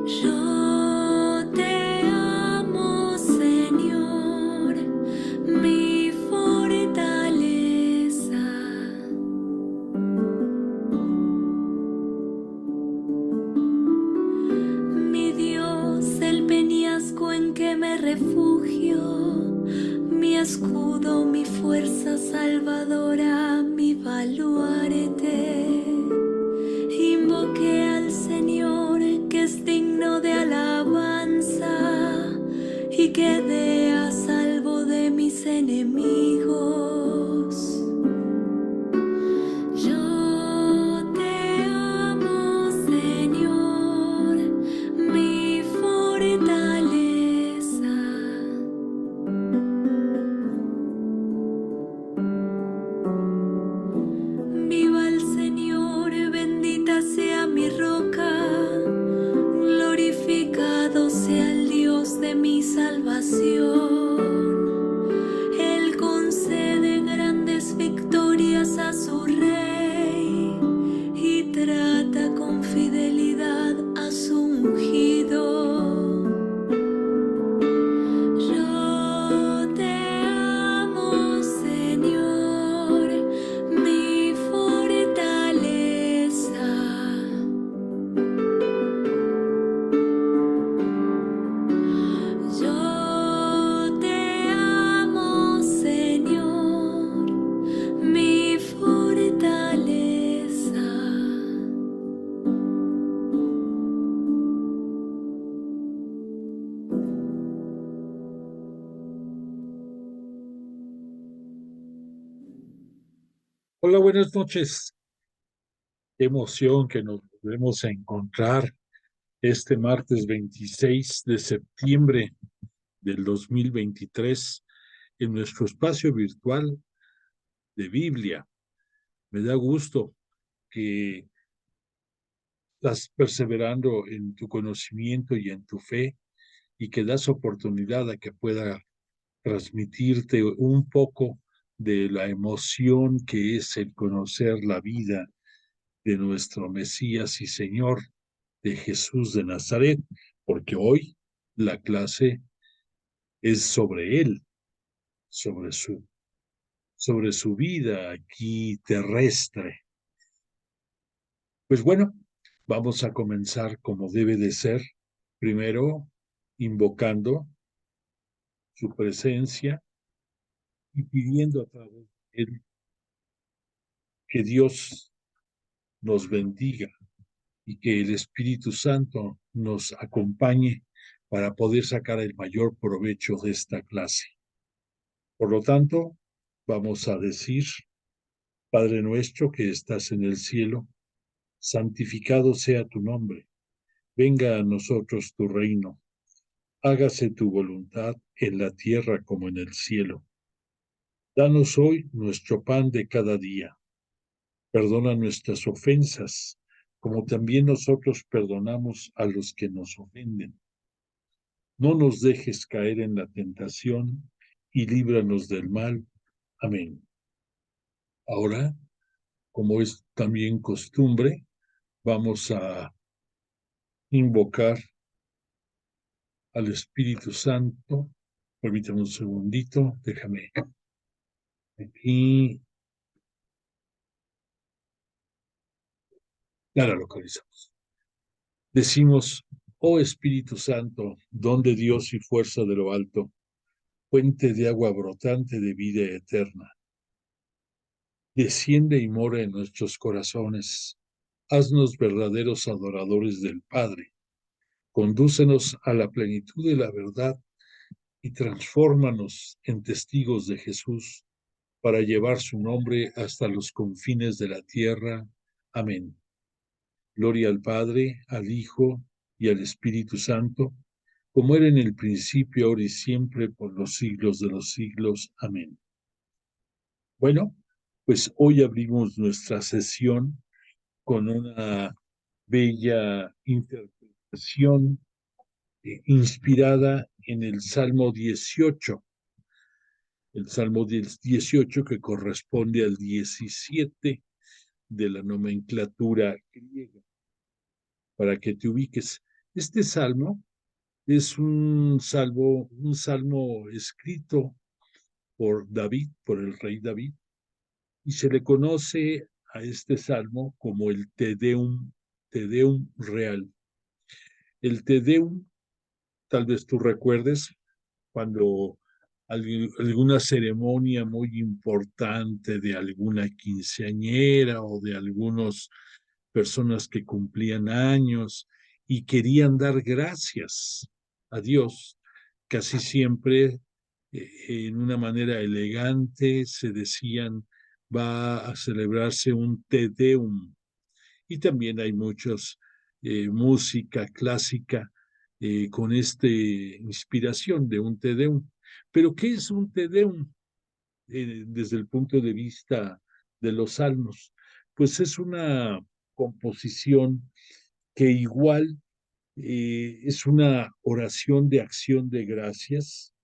Yo te amo, Señor, mi fortaleza. Mi Dios, el peñasco en que me refugio, mi escudo, mi fuerza salvadora, mi baluarte. Invoqué al Señor, que es digno de alabanza, y quedé a salvo de mis enemigos. Yo te amo, Señor, mi fortaleza. Viva el Señor, bendita sea mi roca, glorificado sea el Dios de mi salvación. Él concede grandes victorias a su rey y trata con fidelidad a su ungido. Yo te amo, Señor, mi fortaleza. Yo te amo, Señor, mi fortaleza. Hola, buenas noches. Qué emoción que nos volvemos a encontrar este martes 26 de septiembre del 2023 en nuestro espacio virtual de Biblia. Me da gusto que estás perseverando en tu conocimiento y en tu fe y que das oportunidad a que pueda transmitirte un poco de la emoción que es el conocer la vida de nuestro Mesías y Señor, de Jesús de Nazaret, porque hoy la clase es sobre él, sobre su vida aquí terrestre. Pues bueno, vamos a comenzar como debe de ser, primero invocando su presencia y pidiendo a través de él que Dios nos bendiga y que el Espíritu Santo nos acompañe para poder sacar el mayor provecho de esta clase. Por lo tanto, vamos a decir: Padre nuestro que estás en el cielo, santificado sea tu nombre. Venga a nosotros tu reino. Hágase tu voluntad en la tierra como en el cielo. Danos hoy nuestro pan de cada día. Perdona nuestras ofensas, como también nosotros perdonamos a los que nos ofenden. No nos dejes caer en la tentación y líbranos del mal. Amén. Ahora, como es también costumbre, vamos a invocar al Espíritu Santo. Permítame un segundito, déjame aquí. Ya la localizamos. Decimos: oh Espíritu Santo, don de Dios y fuerza de lo alto, fuente de agua brotante de vida eterna, desciende y mora en nuestros corazones. Haznos verdaderos adoradores del Padre. Condúcenos a la plenitud de la verdad y transfórmanos en testigos de Jesús para llevar su nombre hasta los confines de la tierra. Amén. Gloria al Padre, al Hijo y al Espíritu Santo, como era en el principio, ahora y siempre, por los siglos de los siglos. Amén. Bueno, pues hoy abrimos nuestra sesión con una bella interpretación inspirada en el Salmo 18. El Salmo 18 que corresponde al 17 de la nomenclatura griega. Para que te ubiques, Este salmo es un salmo escrito por David, por el rey David, y se le conoce a este salmo como el Te Deum real. El Te Deum, tal vez tú recuerdes, cuando alguna ceremonia muy importante de alguna quinceañera o de algunas personas que cumplían años y querían dar gracias a Dios, casi siempre en una manera elegante se decían va a celebrarse un Te Deum, y también hay muchos música clásica con esta inspiración de un Te Deum. Pero ¿qué es un Te Deum desde el punto de vista de los salmos? Pues es una composición que igual es una oración de acción de gracias,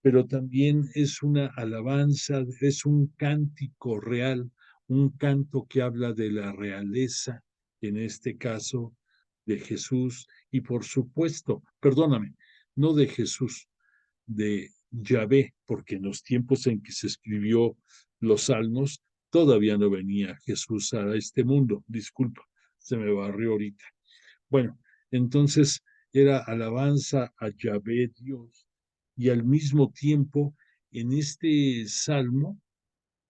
pero también es una alabanza, es un cántico real, un canto que habla de la realeza, en este caso de Jesús, y por supuesto, perdóname, no de Jesús, de Yahvé, porque en los tiempos en que se escribió los salmos, todavía no venía Jesús a este mundo. Disculpa, se me barrió ahorita. Bueno, entonces era alabanza a Yahvé Dios, y al mismo tiempo en este salmo,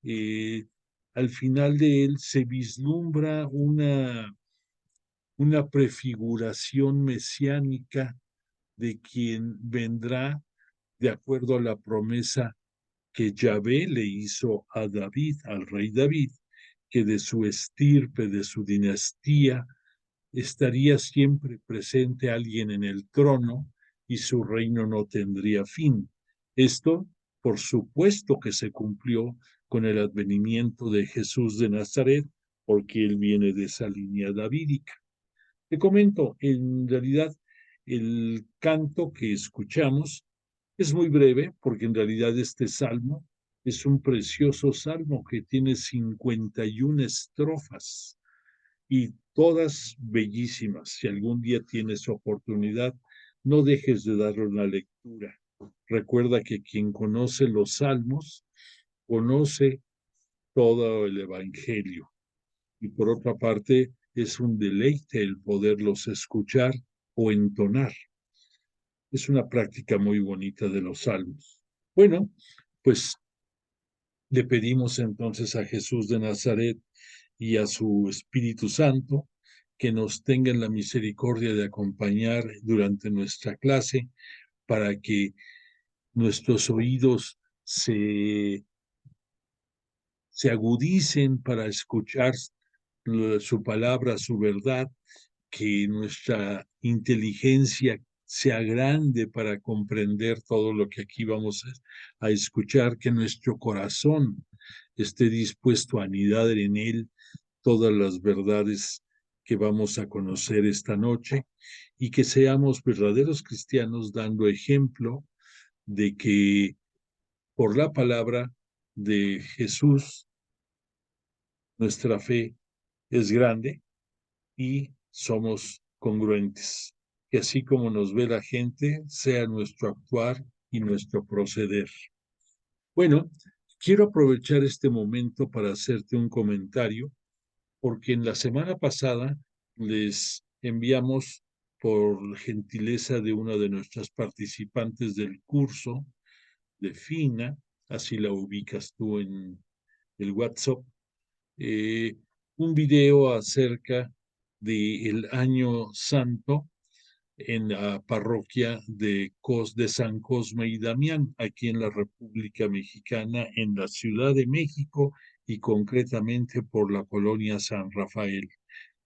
eh, al final de él se vislumbra una prefiguración mesiánica de quien vendrá de acuerdo a la promesa que Yahvé le hizo a David, al rey David, que de su estirpe, de su dinastía, estaría siempre presente alguien en el trono y su reino no tendría fin. Esto, por supuesto que se cumplió con el advenimiento de Jesús de Nazaret, porque él viene de esa línea davídica. Te comento, en realidad, el canto que escuchamos es muy breve, porque en realidad este salmo es un precioso salmo que tiene 51 estrofas y todas bellísimas. Si algún día tienes oportunidad, no dejes de darle una lectura. Recuerda que quien conoce los salmos, conoce todo el Evangelio. Y por otra parte, es un deleite el poderlos escuchar o entonar. Es una práctica muy bonita de los salmos. Bueno, pues le pedimos entonces a Jesús de Nazaret y a su Espíritu Santo que nos tengan la misericordia de acompañar durante nuestra clase para que nuestros oídos se agudicen para escuchar su palabra, su verdad, que nuestra inteligencia sea grande para comprender todo lo que aquí vamos a escuchar, que nuestro corazón esté dispuesto a anidar en él todas las verdades que vamos a conocer esta noche y que seamos verdaderos cristianos dando ejemplo de que por la palabra de Jesús nuestra fe es grande y somos congruentes. Que así como nos ve la gente, sea nuestro actuar y nuestro proceder. Bueno, quiero aprovechar este momento para hacerte un comentario, porque en la semana pasada les enviamos por gentileza de una de nuestras participantes del curso, de Fina, así la ubicas tú en el WhatsApp, eh, un video acerca del Año Santo en la parroquia de San Cosme y Damián, aquí en la República Mexicana, en la Ciudad de México y concretamente por la colonia San Rafael.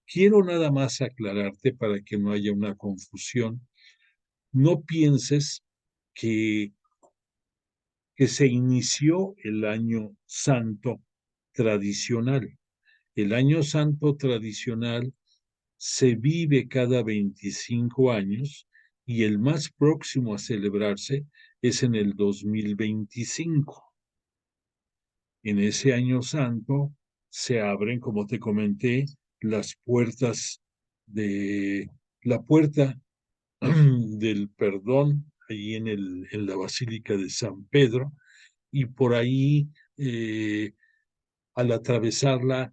Quiero nada más aclararte para que no haya una confusión. No pienses que, que se inició el Año Santo tradicional. El Año Santo tradicional se vive cada 25 años y el más próximo a celebrarse es en el 2025. En ese año santo se abren, como te comenté, las puertas de la puerta del Perdón, ahí en la Basílica de San Pedro, y por ahí, al atravesarla,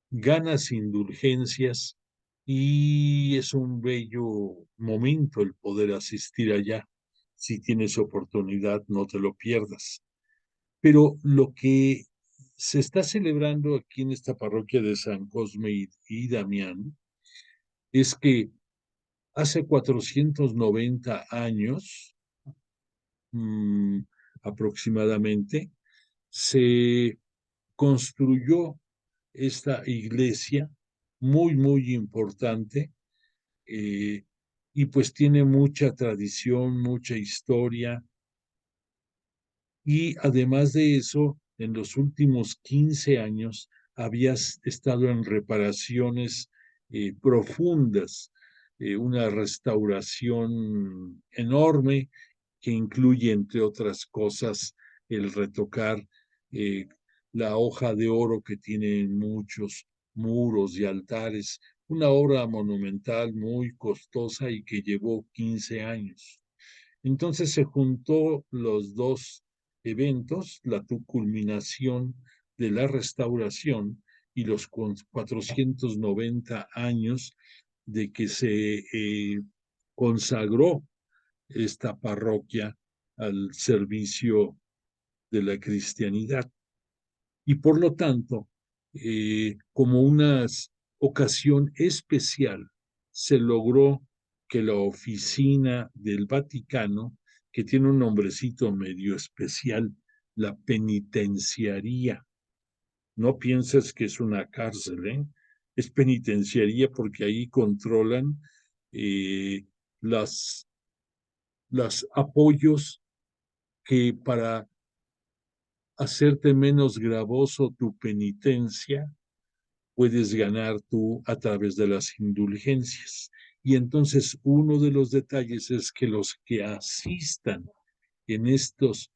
ganas indulgencias y es un bello momento el poder asistir allá. Si tienes oportunidad, no te lo pierdas. Pero lo que se está celebrando aquí en esta parroquia de San Cosme y Damián es que hace 490 años, mm, aproximadamente, se construyó esta iglesia muy importante, eh, y pues tiene mucha tradición, mucha historia, y además de eso, en los últimos 15 años había estado en reparaciones profundas, una restauración enorme que incluye, entre otras cosas, el retocar eh, la hoja de oro que tiene muchos muros y altares, una obra monumental muy costosa y que llevó 15 años. Entonces se juntó los dos eventos, la culminación de la restauración y los 490 años de que se consagró esta parroquia al servicio de la cristianidad. Y por lo tanto, como una ocasión especial, se logró que la oficina del Vaticano, que tiene un nombrecito medio especial, la penitenciaría, no pienses que es una cárcel, ¿eh? Es penitenciaría porque ahí controlan eh, las, los apoyos que para hacerte menos gravoso tu penitencia, puedes ganar tú a través de las indulgencias. Y entonces uno de los detalles es que los que asistan en estos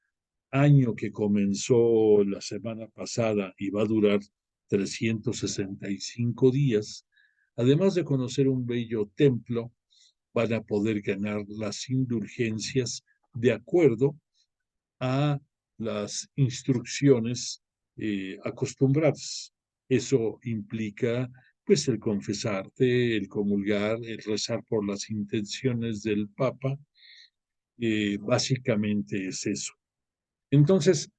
años que comenzó la semana pasada y va a durar 365 días, además de conocer un bello templo, van a poder ganar las indulgencias de acuerdo a las instrucciones acostumbradas. Eso implica pues el confesarte, el comulgar, el rezar por las intenciones del Papa, básicamente es eso. Entonces,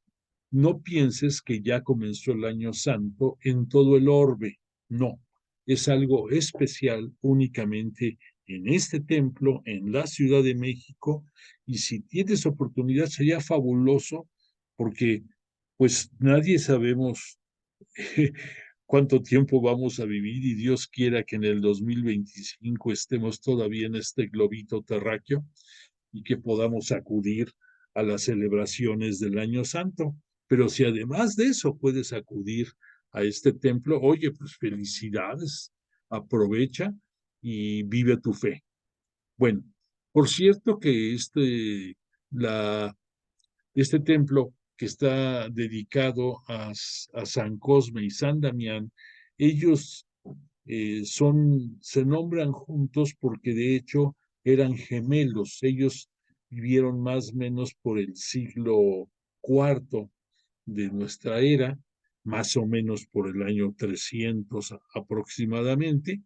no pienses que ya comenzó el año santo en todo el orbe, no, es algo especial únicamente en este templo, en la Ciudad de México, y si tienes oportunidad sería fabuloso porque pues nadie sabemos cuánto tiempo vamos a vivir y Dios quiera que en el 2025 estemos todavía en este globito terráqueo y que podamos acudir a las celebraciones del Año Santo. Pero si además de eso puedes acudir a este templo, oye, pues felicidades, aprovecha y vive tu fe. Bueno, por cierto que este templo que está dedicado a San Cosme y San Damián, ellos se nombran juntos porque de hecho eran gemelos. Ellos vivieron más o menos por el siglo IV de nuestra era, más o menos por el año 300 aproximadamente,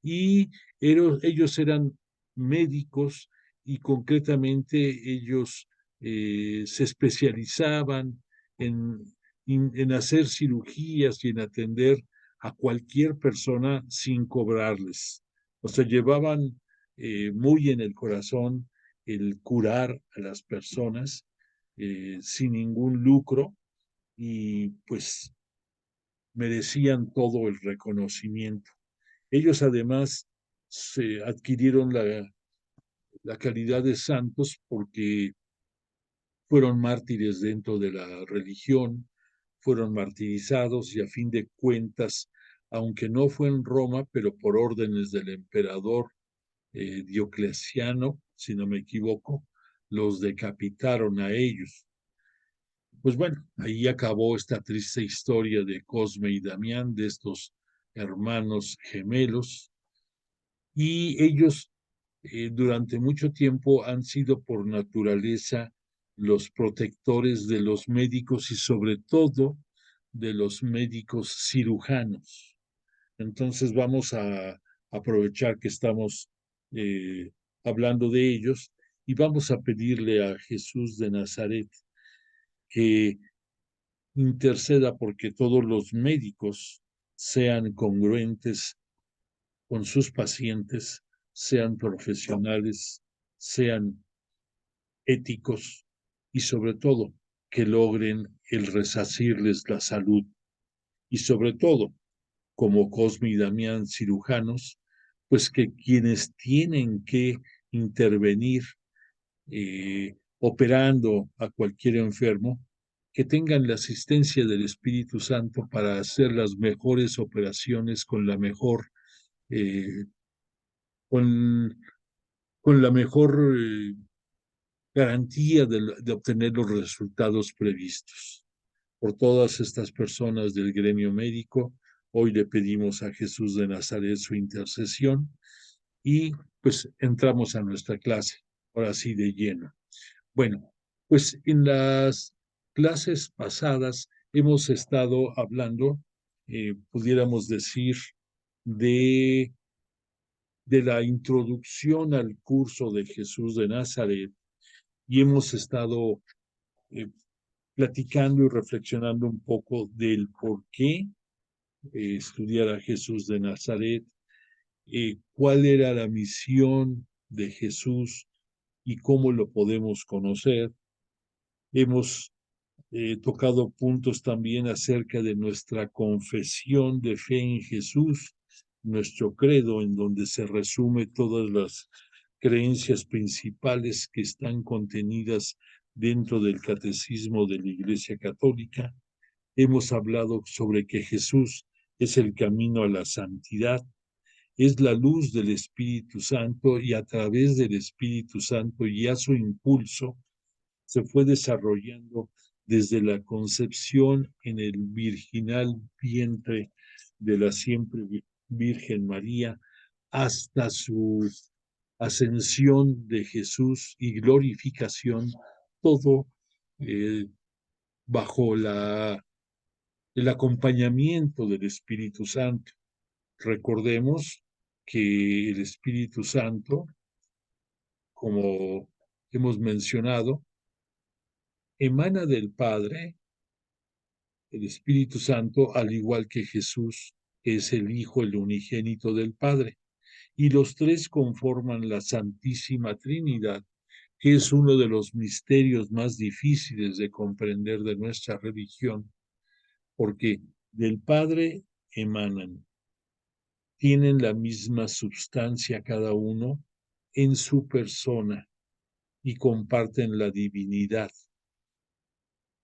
y ellos eran médicos y concretamente ellos se especializaban en, en hacer cirugías y en atender a cualquier persona sin cobrarles. O sea, llevaban muy en el corazón el curar a las personas sin ningún lucro y pues merecían todo el reconocimiento. Ellos además se adquirieron la calidad de santos porque fueron mártires dentro de la religión, fueron martirizados y a fin de cuentas, aunque no fue en Roma, pero por órdenes del emperador Diocleciano, si no me equivoco, los decapitaron a ellos. Pues bueno, ahí acabó esta triste historia de Cosme y Damián, de estos hermanos gemelos, y ellos durante mucho tiempo han sido por naturaleza los protectores de los médicos y sobre todo de los médicos cirujanos. Entonces vamos a aprovechar que estamos hablando de ellos y vamos a pedirle a Jesús de Nazaret que interceda porque todos los médicos sean congruentes con sus pacientes, sean profesionales, sean éticos y sobre todo que logren el resarcirles la salud y sobre todo como Cosme y Damián cirujanos, pues que quienes tienen que intervenir operando a cualquier enfermo, que tengan la asistencia del Espíritu Santo para hacer las mejores operaciones con la mejor, eh, con, con la mejor garantía de obtener los resultados previstos. Por todas estas personas del gremio médico, hoy le pedimos a Jesús de Nazaret su intercesión y pues entramos a nuestra clase, ahora sí de lleno. Bueno, pues en las clases pasadas hemos estado hablando, pudiéramos decir, de, de la introducción al curso de Jesús de Nazaret y hemos estado eh, platicando y reflexionando un poco del por qué estudiar a Jesús de Nazaret, cuál era la misión de Jesús y cómo lo podemos conocer. Hemos tocado puntos también acerca de nuestra confesión de fe en Jesús, nuestro credo, en donde se resume todas las creencias principales que están contenidas dentro del catecismo de la Iglesia Católica. Hemos hablado sobre que Jesús es el camino a la santidad, es la luz del Espíritu Santo y a través del Espíritu Santo y a su impulso se fue desarrollando desde la concepción en el virginal vientre de la siempre Virgen María hasta su ascensión de Jesús y glorificación, todo eh, bajo el acompañamiento del Espíritu Santo. Recordemos que el Espíritu Santo, como hemos mencionado, emana del Padre, el Espíritu Santo, al igual que Jesús, es el Hijo, el unigénito del Padre. Y los tres conforman la Santísima Trinidad, que es uno de los misterios más difíciles de comprender de nuestra religión, porque del Padre emanan, tienen la misma substancia cada uno en su persona y comparten la divinidad.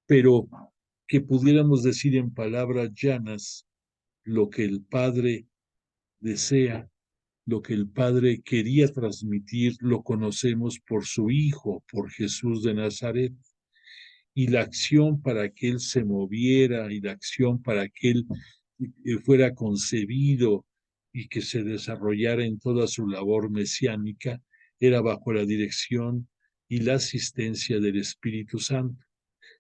Pero que pudiéramos decir en palabras llanas lo que el Padre desea, lo que el Padre quería transmitir, lo conocemos por su Hijo, por Jesús de Nazaret. Y la acción para que Él se moviera y la acción para que Él fuera concebido y que se desarrollara en toda su labor mesiánica era bajo la dirección y la asistencia del Espíritu Santo.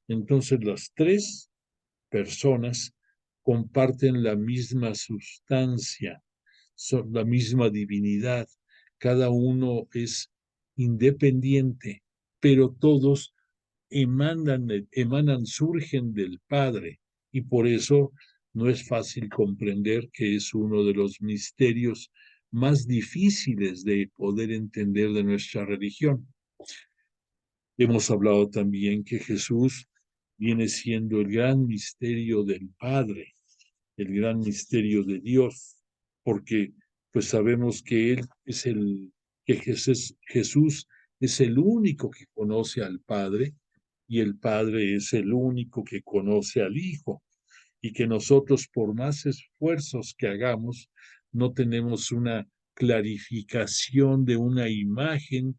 Entonces las tres personas comparten la misma sustancia, son la misma divinidad, cada uno es independiente, pero todos surgen del Padre, y por eso no es fácil comprender que es uno de los misterios más difíciles de poder entender de nuestra religión. Hemos hablado también que Jesús viene siendo el gran misterio del Padre, el gran misterio de Dios, porque pues sabemos que Jesús es el único que conoce al Padre y el Padre es el único que conoce al Hijo, y que nosotros por más esfuerzos que hagamos no tenemos una clarificación de una imagen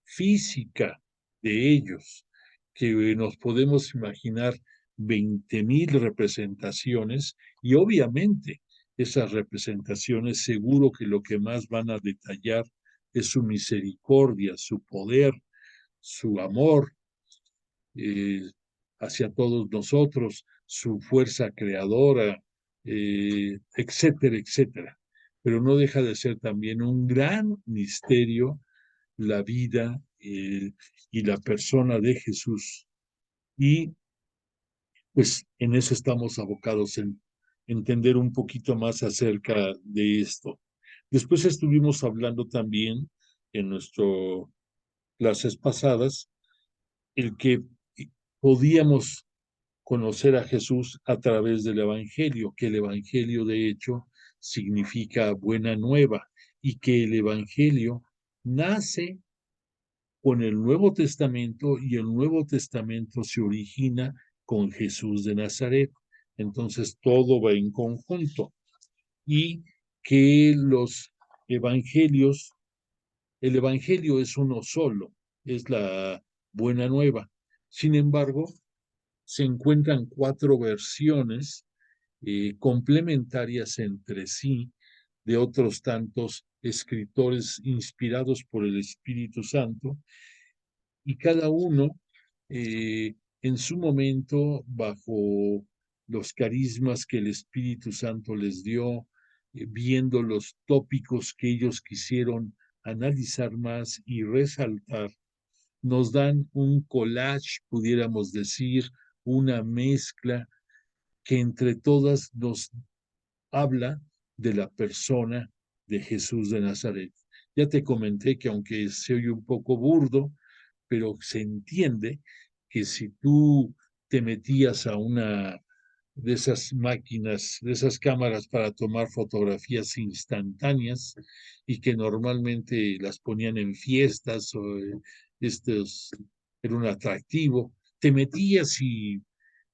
física de ellos, que nos podemos imaginar 20,000 representaciones y obviamente esas representaciones seguro que lo que más van a detallar es su misericordia, su poder, su amor eh, hacia todos nosotros, su fuerza creadora, etcétera, etcétera. Pero no deja de ser también un gran misterio la vida y la persona de Jesús. Y pues en eso estamos abocados, en entender un poquito más acerca de esto. Después estuvimos hablando también en nuestras clases pasadas, el que podíamos conocer a Jesús a través del Evangelio, que el Evangelio de hecho significa buena nueva y que el Evangelio nace con el Nuevo Testamento y el Nuevo Testamento se origina con Jesús de Nazaret. Entonces todo va en conjunto y que los evangelios, el evangelio es uno solo, es la buena nueva. Sin embargo, se encuentran cuatro versiones complementarias entre sí de otros tantos escritores inspirados por el Espíritu Santo y cada uno en su momento bajo los carismas que el Espíritu Santo les dio, viendo los tópicos que ellos quisieron analizar más y resaltar, nos dan un collage, pudiéramos decir, una mezcla que entre todas nos habla de la persona de Jesús de Nazaret. Ya te comenté que aunque se oye un poco burdo, pero se entiende que si tú te metías a una de esas máquinas, de esas cámaras para tomar fotografías instantáneas y que normalmente las ponían en fiestas o estos era un atractivo, te metías y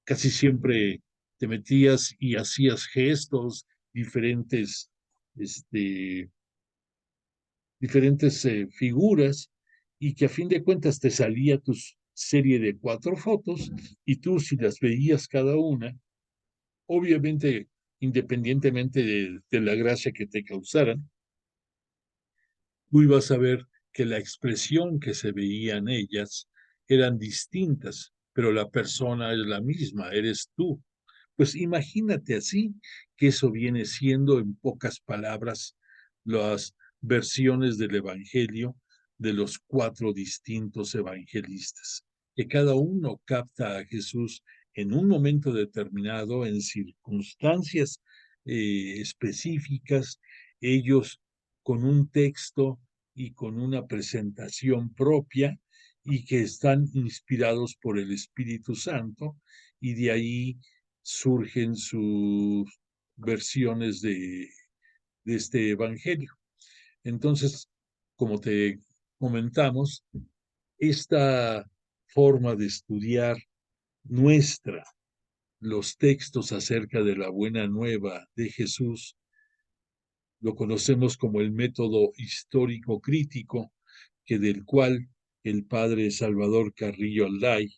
casi siempre te metías y hacías gestos, diferentes, este, diferentes figuras y que a fin de cuentas te salía tu serie de 4 fotos y tú si las veías cada una, obviamente independientemente de la gracia que te causaran, tú ibas a ver que la expresión que se veía en ellas eran distintas, pero la persona es la misma, eres tú. Pues imagínate así que eso viene siendo en pocas palabras las versiones del Evangelio de los 4 distintos evangelistas, que cada uno capta a Jesús en un momento determinado, en circunstancias específicas, ellos con un texto y con una presentación propia y que están inspirados por el Espíritu Santo y de ahí surgen sus versiones de este evangelio. Entonces, como te comentamos, esta forma de estudiar nuestra, los textos acerca de la buena nueva de Jesús, lo conocemos como el método histórico crítico, que del cual el padre Salvador Carrillo Alday,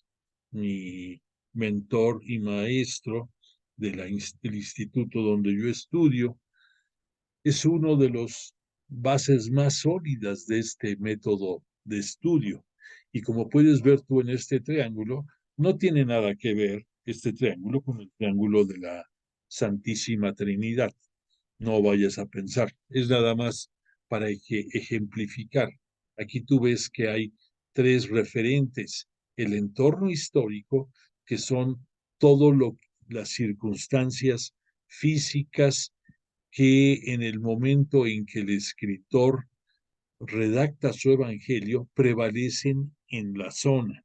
mi mentor y maestro del instituto donde yo estudio, es uno de los bases más sólidas de este método de estudio. Y como puedes ver tú en este triángulo, no tiene nada que ver este triángulo con el triángulo de la Santísima Trinidad. No vayas a pensar, es nada más para ejemplificar. Aquí tú ves que hay 3 referentes, el entorno histórico, que son todo lo las circunstancias físicas que en el momento en que el escritor redacta su evangelio prevalecen en la zona.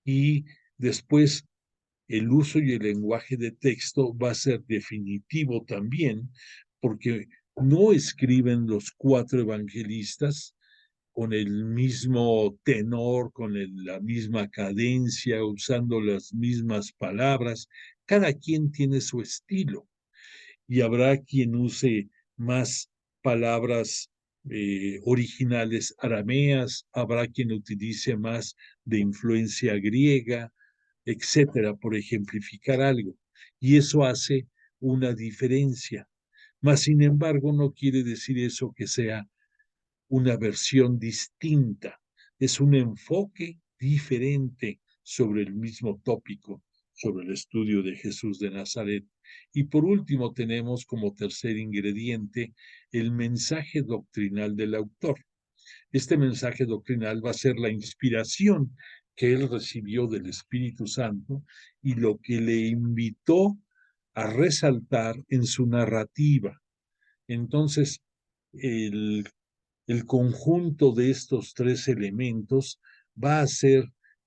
Y después el uso y el lenguaje de texto va a ser definitivo también, porque no escriben los 4 evangelistas con el mismo tenor, con la misma cadencia, usando las mismas palabras. Cada quien tiene su estilo y habrá quien use más palabras originales arameas, habrá quien utilice más de influencia griega, etcétera, por ejemplificar algo. Y eso hace una diferencia. Mas, sin embargo, no quiere decir eso que sea una versión distinta, es un enfoque diferente sobre el mismo tópico, sobre el estudio de Jesús de Nazaret. Y por último tenemos como tercer ingrediente el mensaje doctrinal del autor. Este mensaje doctrinal va a ser la inspiración que él recibió del Espíritu Santo y lo que le invitó a resaltar en su narrativa. Entonces, el conjunto de estos tres elementos va a hacer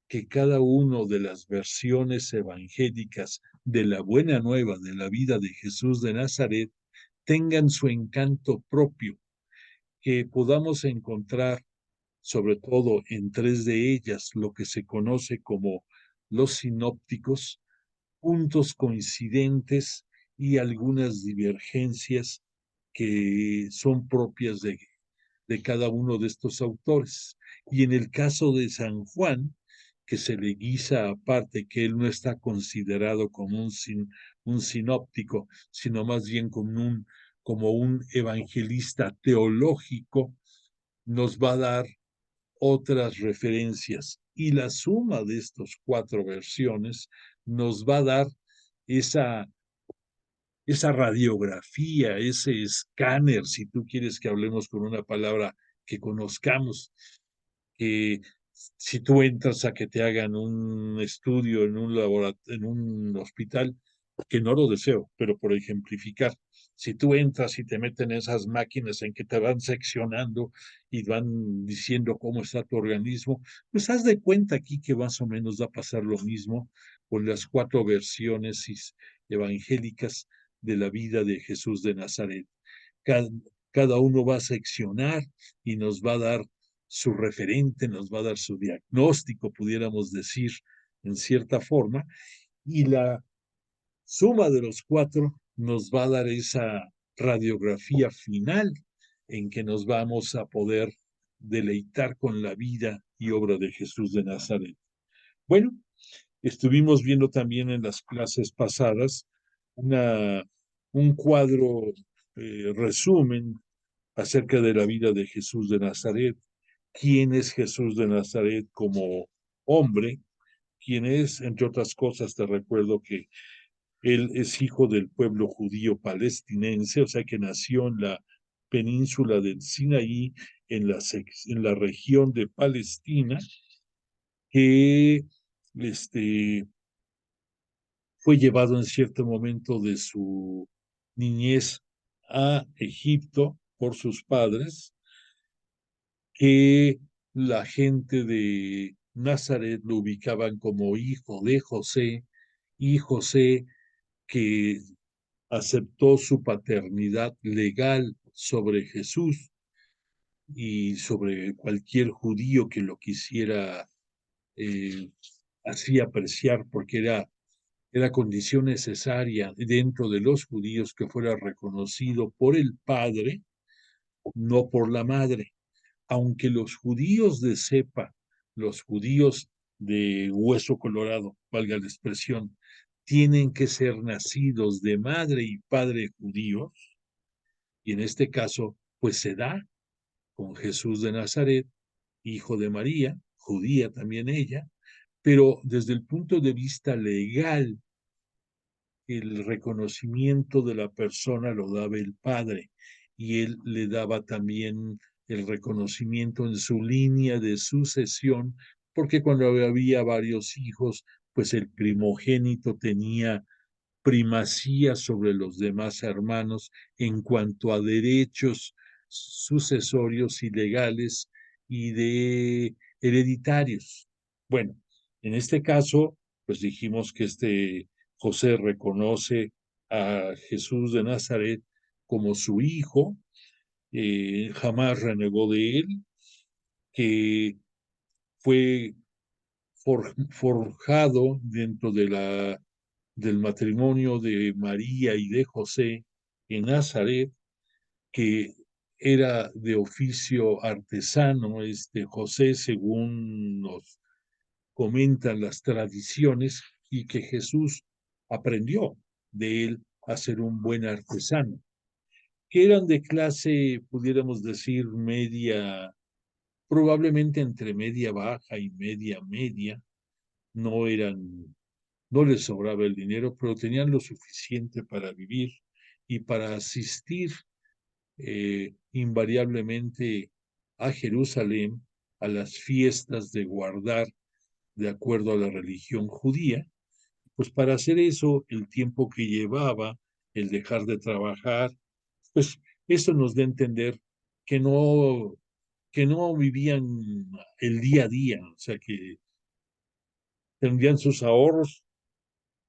que cada una de las versiones evangélicas de la buena nueva de la vida de Jesús de Nazaret tengan su encanto propio, que podamos encontrar sobre todo en tres de ellas, lo que se conoce como los sinópticos, puntos coincidentes y algunas divergencias que son propias de cada uno de estos autores. Y en el caso de San Juan, que se le guisa aparte, que él no está considerado como un sinóptico, sino más bien como un evangelista teológico, nos va a dar otras referencias. Y la suma de estas cuatro versiones nos va a dar esa esa radiografía, ese escáner, si tú quieres que hablemos con una palabra que conozcamos, que si tú entras a que te hagan un estudio en un en un hospital, que no lo deseo, pero por ejemplificar, si tú entras y te meten esas máquinas en que te van seccionando y van diciendo cómo está tu organismo, pues haz de cuenta aquí que más o menos va a pasar lo mismo con las cuatro versiones evangélicas de la vida de Jesús de Nazaret. Cada, cada uno va a seccionar y nos va a dar su referente, nos va a dar su diagnóstico, pudiéramos decir, en cierta forma, y la suma de los cuatro nos va a dar esa radiografía final en que nos vamos a poder deleitar con la vida y obra de Jesús de Nazaret. Bueno, estuvimos viendo también en las clases pasadas una, un cuadro resumen acerca de la vida de Jesús de Nazaret. ¿Quién es Jesús de Nazaret como hombre? ¿Quién es? Entre otras cosas, te recuerdo que él es hijo del pueblo judío palestinense, o sea que nació en la península del Sinaí, en la región de Palestina, que fue llevado en cierto momento de su niñez a Egipto por sus padres, que la gente de Nazaret lo ubicaban como hijo de José, y José que aceptó su paternidad legal sobre Jesús y sobre cualquier judío que lo quisiera eh, así apreciar, porque era condición necesaria dentro de los judíos que fuera reconocido por el padre, no por la madre. Aunque los judíos de cepa, los judíos de hueso colorado, valga la expresión, tienen que ser nacidos de madre y padre judíos, y en este caso, pues se da con Jesús de Nazaret, hijo de María, judía también ella, pero desde el punto de vista legal, el reconocimiento de la persona lo daba el padre y él le daba también el reconocimiento en su línea de sucesión, porque cuando había varios hijos, pues el primogénito tenía primacía sobre los demás hermanos en cuanto a derechos sucesorios y legales y de hereditarios. Bueno, en este caso, pues dijimos que José reconoce a Jesús de Nazaret como su hijo, jamás renegó de él, que fue forjado dentro del matrimonio de María y de José en Nazaret, que era de oficio artesano, José, según nos comentan las tradiciones, y que Jesús aprendió de él a ser un buen artesano. que eran de clase, pudiéramos decir, media, probablemente entre media baja y media media. No eran, no les sobraba el dinero, pero tenían lo suficiente para vivir y para asistir invariablemente a Jerusalén a las fiestas de guardar de acuerdo a la religión judía. Pues para hacer eso, el tiempo que llevaba, el dejar de trabajar, pues eso nos da a entender que que no vivían el día a día, o sea, que tendrían sus ahorros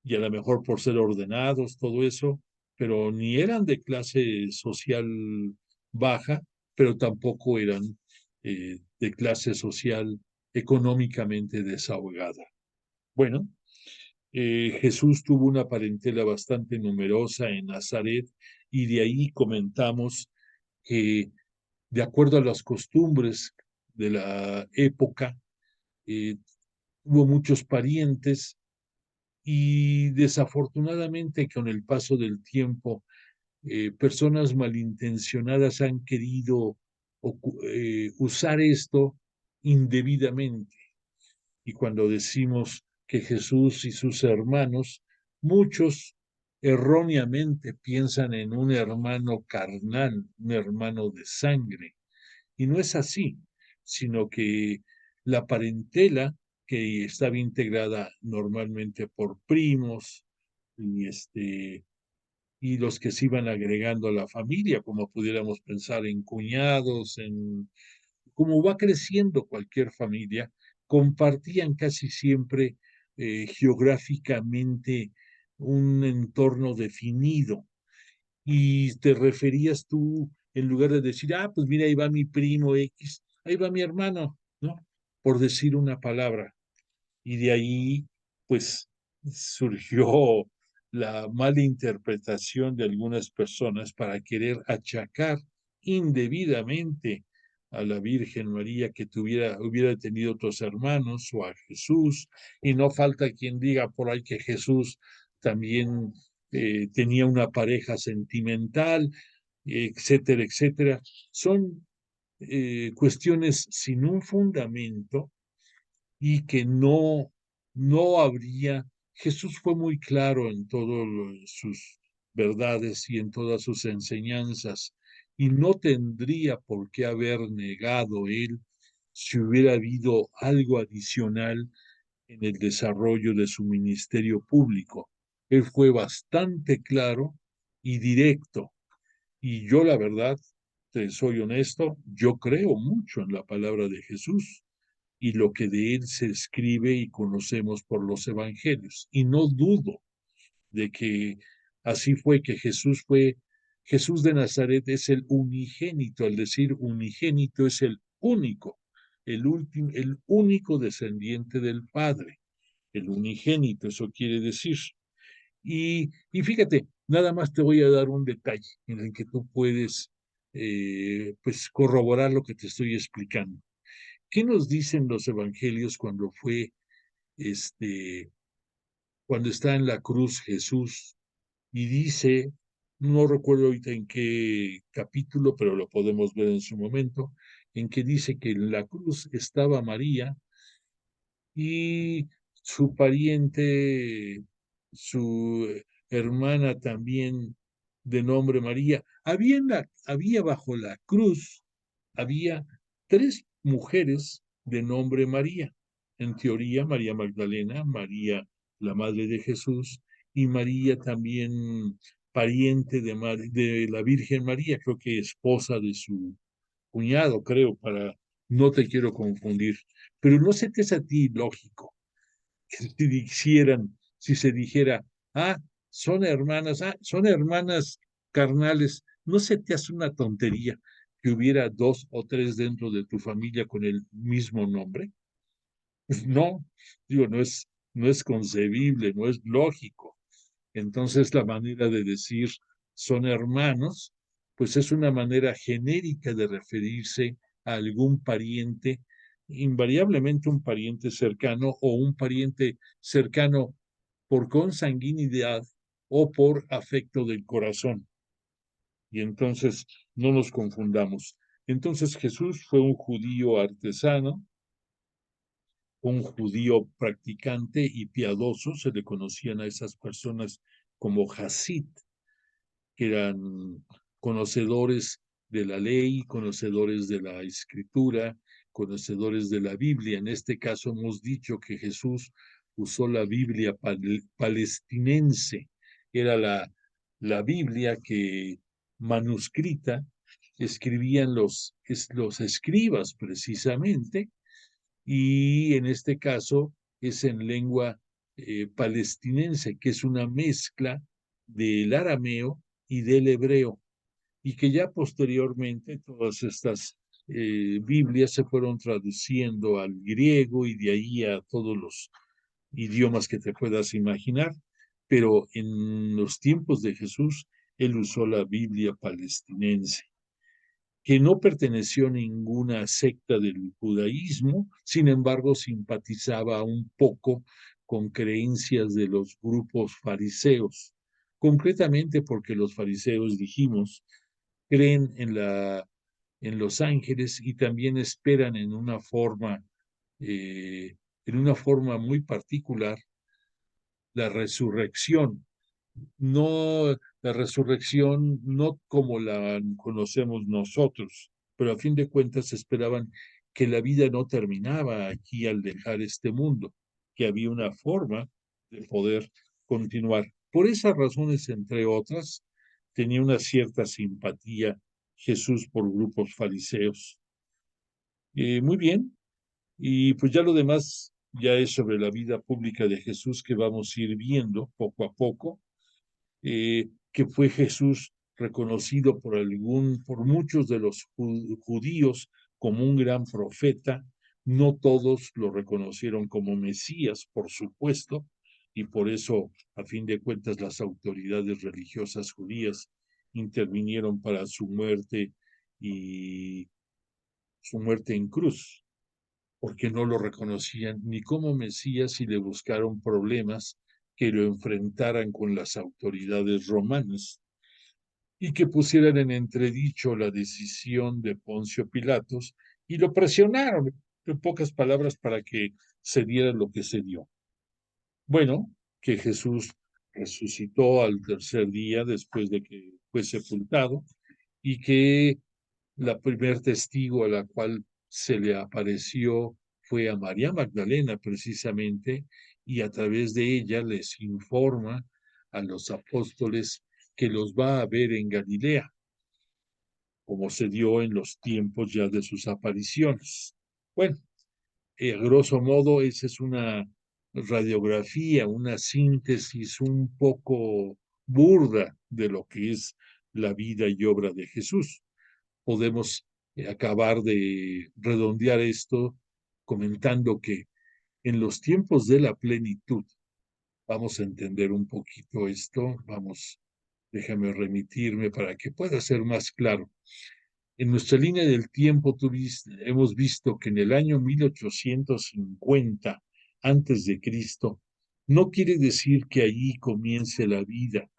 y a lo mejor por ser ordenados, todo eso, pero ni eran de clase social baja, pero tampoco eran de clase social económicamente desahogada. Bueno, Jesús tuvo una parentela bastante numerosa en Nazaret y de ahí comentamos que de acuerdo a las costumbres de la época, eh, hubo muchos parientes y desafortunadamente con el paso del tiempo, personas malintencionadas han querido usar esto indebidamente. Y cuando decimos que Jesús y sus hermanos, muchos erróneamente piensan en un hermano carnal, un hermano de sangre. Y no es así, sino que la parentela, que estaba integrada normalmente por primos y, y los que se iban agregando a la familia, como pudiéramos pensar en cuñados, en como va creciendo cualquier familia, compartían casi siempre geográficamente un entorno definido. Y te referías tú, en lugar de decir, ah, pues mira, ahí va mi primo X, ahí va mi hermano, ¿no? Por decir una palabra. Y de ahí, pues, surgió la mala interpretación de algunas personas para querer achacar indebidamente a la Virgen María que hubiera tenido otros hermanos o a Jesús, y no falta quien diga por ahí que Jesús también tenía una pareja sentimental, etcétera, etcétera. Son cuestiones sin un fundamento y que no habría. Jesús fue muy claro en todas sus verdades y en todas sus enseñanzas, y no tendría por qué haber negado él si hubiera habido algo adicional en el desarrollo de su ministerio público. Él fue bastante claro y directo, y yo la verdad, te soy honesto, yo creo mucho en la palabra de Jesús y lo que de él se escribe y conocemos por los evangelios. Y no dudo de que así fue, que Jesús de Nazaret es el unigénito, al decir unigénito es el único, el único descendiente del Padre, el unigénito, eso quiere decir. Y fíjate, nada más te voy a dar un detalle en el que tú puedes pues corroborar lo que te estoy explicando. ¿Qué nos dicen los evangelios este, cuando está en la cruz Jesús y dice, no recuerdo ahorita en qué capítulo, pero lo podemos ver en su momento, en que dice que en la cruz estaba María y su pariente, su hermana también de nombre María? Había bajo la cruz, había tres mujeres de nombre María. En teoría, María Magdalena, María, la madre de Jesús, y María también pariente de la Virgen María, creo que esposa de su cuñado, creo, no te quiero confundir. Pero no se te hace a ti lógico que si se dijera, ah, son hermanas carnales, ¿no se te hace una tontería que hubiera dos o tres dentro de tu familia con el mismo nombre? Pues no, digo, no es concebible, no es lógico. Entonces, la manera de decir son hermanos, pues es una manera genérica de referirse a algún pariente, invariablemente un pariente cercano o un pariente cercano por consanguinidad o por afecto del corazón. Y entonces no nos confundamos. Entonces Jesús fue un judío artesano, un judío practicante y piadoso. Se le conocían a esas personas como Hasid, que eran conocedores de la ley, conocedores de la escritura, conocedores de la Biblia. En este caso hemos dicho que Jesús usó la Biblia palestinense. Era la Biblia que manuscrita escribían los escribas precisamente, y en este caso es en lengua palestinense, que es una mezcla del arameo y del hebreo, y que ya posteriormente todas estas Biblias se fueron traduciendo al griego y de ahí a todos los idiomas que te puedas imaginar, pero en los tiempos de Jesús, él usó la Biblia palestinense, que no perteneció a ninguna secta del judaísmo, sin embargo simpatizaba un poco con creencias de los grupos fariseos, concretamente porque los fariseos, dijimos, creen en los ángeles y también esperan eh, en una forma muy particular, la resurrección. No, la resurrección no como la conocemos nosotros, pero a fin de cuentas esperaban que la vida no terminaba aquí al dejar este mundo, que había una forma de poder continuar. Por esas razones, entre otras, tenía una cierta simpatía Jesús por grupos fariseos. Muy bien, y pues ya lo demás ya es sobre la vida pública de Jesús, que vamos a ir viendo poco a poco, que fue Jesús reconocido por muchos de los judíos como un gran profeta. No todos lo reconocieron como Mesías, por supuesto, y por eso, a fin de cuentas, las autoridades religiosas judías intervinieron para su muerte y su muerte en cruz, porque no lo reconocían ni como Mesías y le buscaron problemas que lo enfrentaran con las autoridades romanas y que pusieran en entredicho la decisión de Poncio Pilatos y lo presionaron, en pocas palabras, para que se diera lo que se dio. Bueno, que Jesús resucitó al tercer día después de que fue sepultado, y que la primer testigo a la cual se le apareció fue a María Magdalena, precisamente, y a través de ella les informa a los apóstoles que los va a ver en Galilea, como se dio en los tiempos ya de sus apariciones. Bueno, a grosso modo, esa es una radiografía, una síntesis un poco burda de lo que es la vida y obra de Jesús. Podemos acabar de redondear esto comentando que en los tiempos de la plenitud, vamos a entender un poquito esto, déjame remitirme para que pueda ser más claro. En nuestra línea del tiempo hemos visto que en el año 1850 antes de Cristo, no quiere decir que allí comience la vida.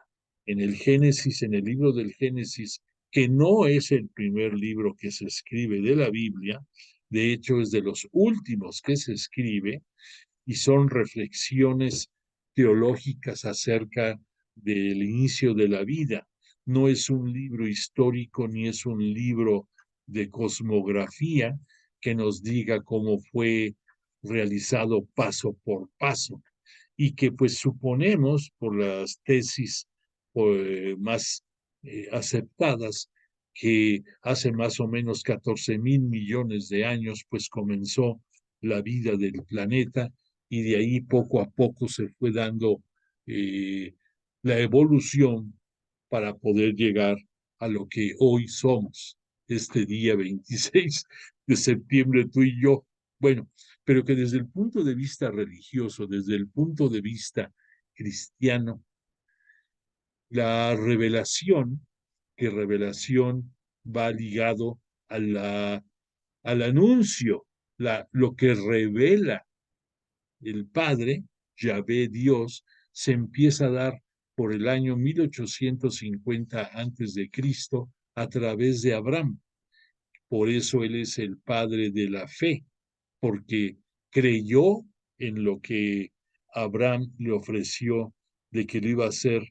En el Génesis, en el libro del Génesis, que no es el primer libro que se escribe de la Biblia, de hecho es de los últimos que se escribe, y son reflexiones teológicas acerca del inicio de la vida. No es un libro histórico ni es un libro de cosmografía que nos diga cómo fue realizado paso por paso, y que pues suponemos por las tesis más aceptadas que hace más o menos 14.000 millones de años pues comenzó la vida del planeta, y de ahí poco a poco se fue dando eh, la evolución para poder llegar a lo que hoy somos, este día 26 de septiembre, tú y yo. Bueno, pero que desde el punto de vista religioso, desde el punto de vista cristiano, la revelación, que revelación va ligado a al anuncio, lo que revela el Padre, Yahvé Dios, se empieza a dar por el año 1850 antes de Cristo a través de Abraham. Por eso él es el padre de la fe, porque creyó en lo que Abraham le ofreció de que le iba a ser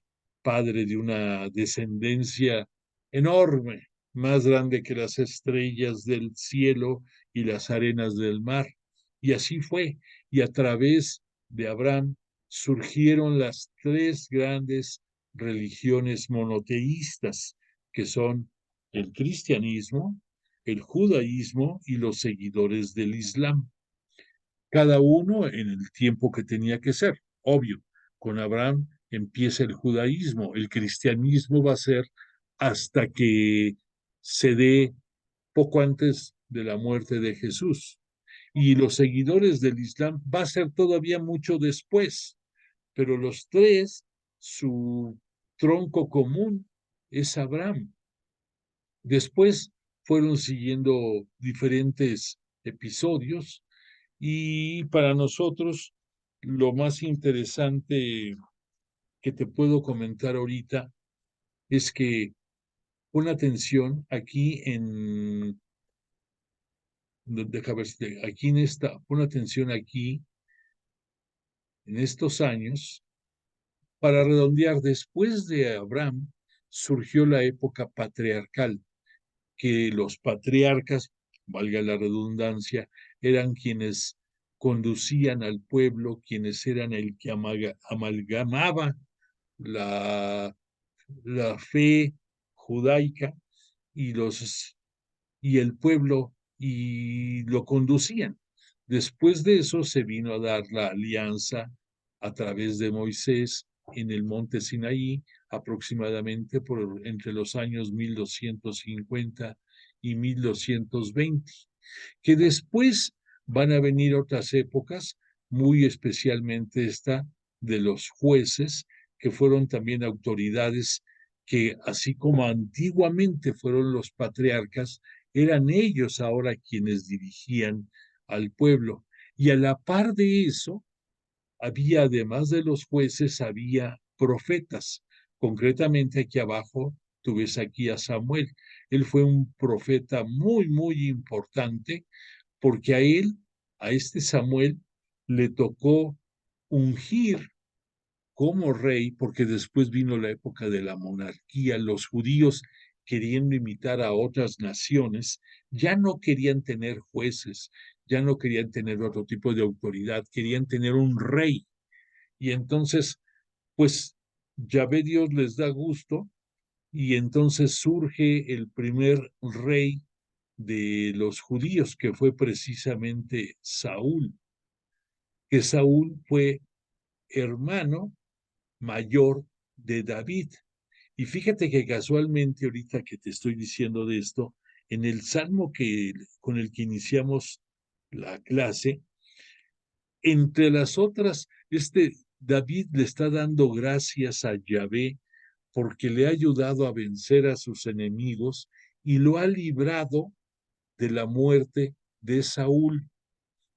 padre de una descendencia enorme, más grande que las estrellas del cielo y las arenas del mar. Y así fue. Y a través de Abraham surgieron las tres grandes religiones monoteístas, que son el cristianismo, el judaísmo y los seguidores del Islam, cada uno en el tiempo que tenía que ser. Obvio, con Abraham empieza el judaísmo, el cristianismo va a ser hasta que se dé poco antes de la muerte de Jesús. Y los seguidores del Islam va a ser todavía mucho después, pero los tres, su tronco común es Abraham. Después fueron siguiendo diferentes episodios y para nosotros lo más interesante que te puedo comentar ahorita es que pon atención aquí deja ver, aquí en esta, pon atención aquí en estos años, para redondear, después de Abraham surgió la época patriarcal, que los patriarcas, valga la redundancia, eran quienes conducían al pueblo, quienes eran el que amalgamaba la, la fe judaica y, y el pueblo y lo conducían. Después de eso se vino a dar la alianza a través de Moisés en el monte Sinaí, aproximadamente por entre los años 1250 y 1220, que después van a venir otras épocas, muy especialmente esta de los jueces, que fueron también autoridades que, así como antiguamente fueron los patriarcas, eran ellos ahora quienes dirigían al pueblo. Y a la par de eso, había, además de los jueces, había profetas. Concretamente aquí abajo, tú ves aquí a Samuel. Él fue un profeta muy, muy importante porque a este Samuel, le tocó ungir como rey, porque después vino la época de la monarquía, los judíos queriendo imitar a otras naciones, ya no querían tener jueces, ya no querían tener otro tipo de autoridad, querían tener un rey. Y entonces, pues, Yahvé Dios les da gusto, y entonces surge el primer rey de los judíos, que fue precisamente Saúl, que Saúl fue hermano mayor de David. Y fíjate que casualmente ahorita que te estoy diciendo de esto, en el salmo con el que iniciamos la clase, entre las otras, David le está dando gracias a Yahvé porque le ha ayudado a vencer a sus enemigos y lo ha librado de la muerte de Saúl.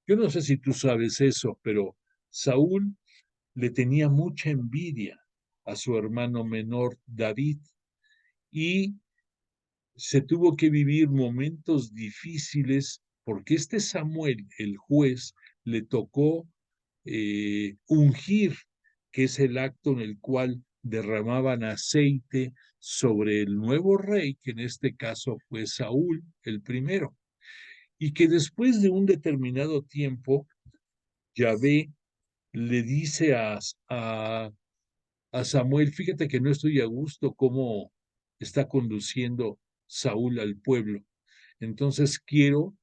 Yo no sé si tú sabes eso, pero Saúl le tenía mucha envidia a su hermano menor David y se tuvo que vivir momentos difíciles porque este Samuel, el juez, le tocó ungir, que es el acto en el cual derramaban aceite sobre el nuevo rey, que en este caso fue Saúl, el primero, y que después de un determinado tiempo, Yahvé le dice a Samuel, fíjate que no estoy a gusto cómo está conduciendo Saúl al pueblo, entonces quiero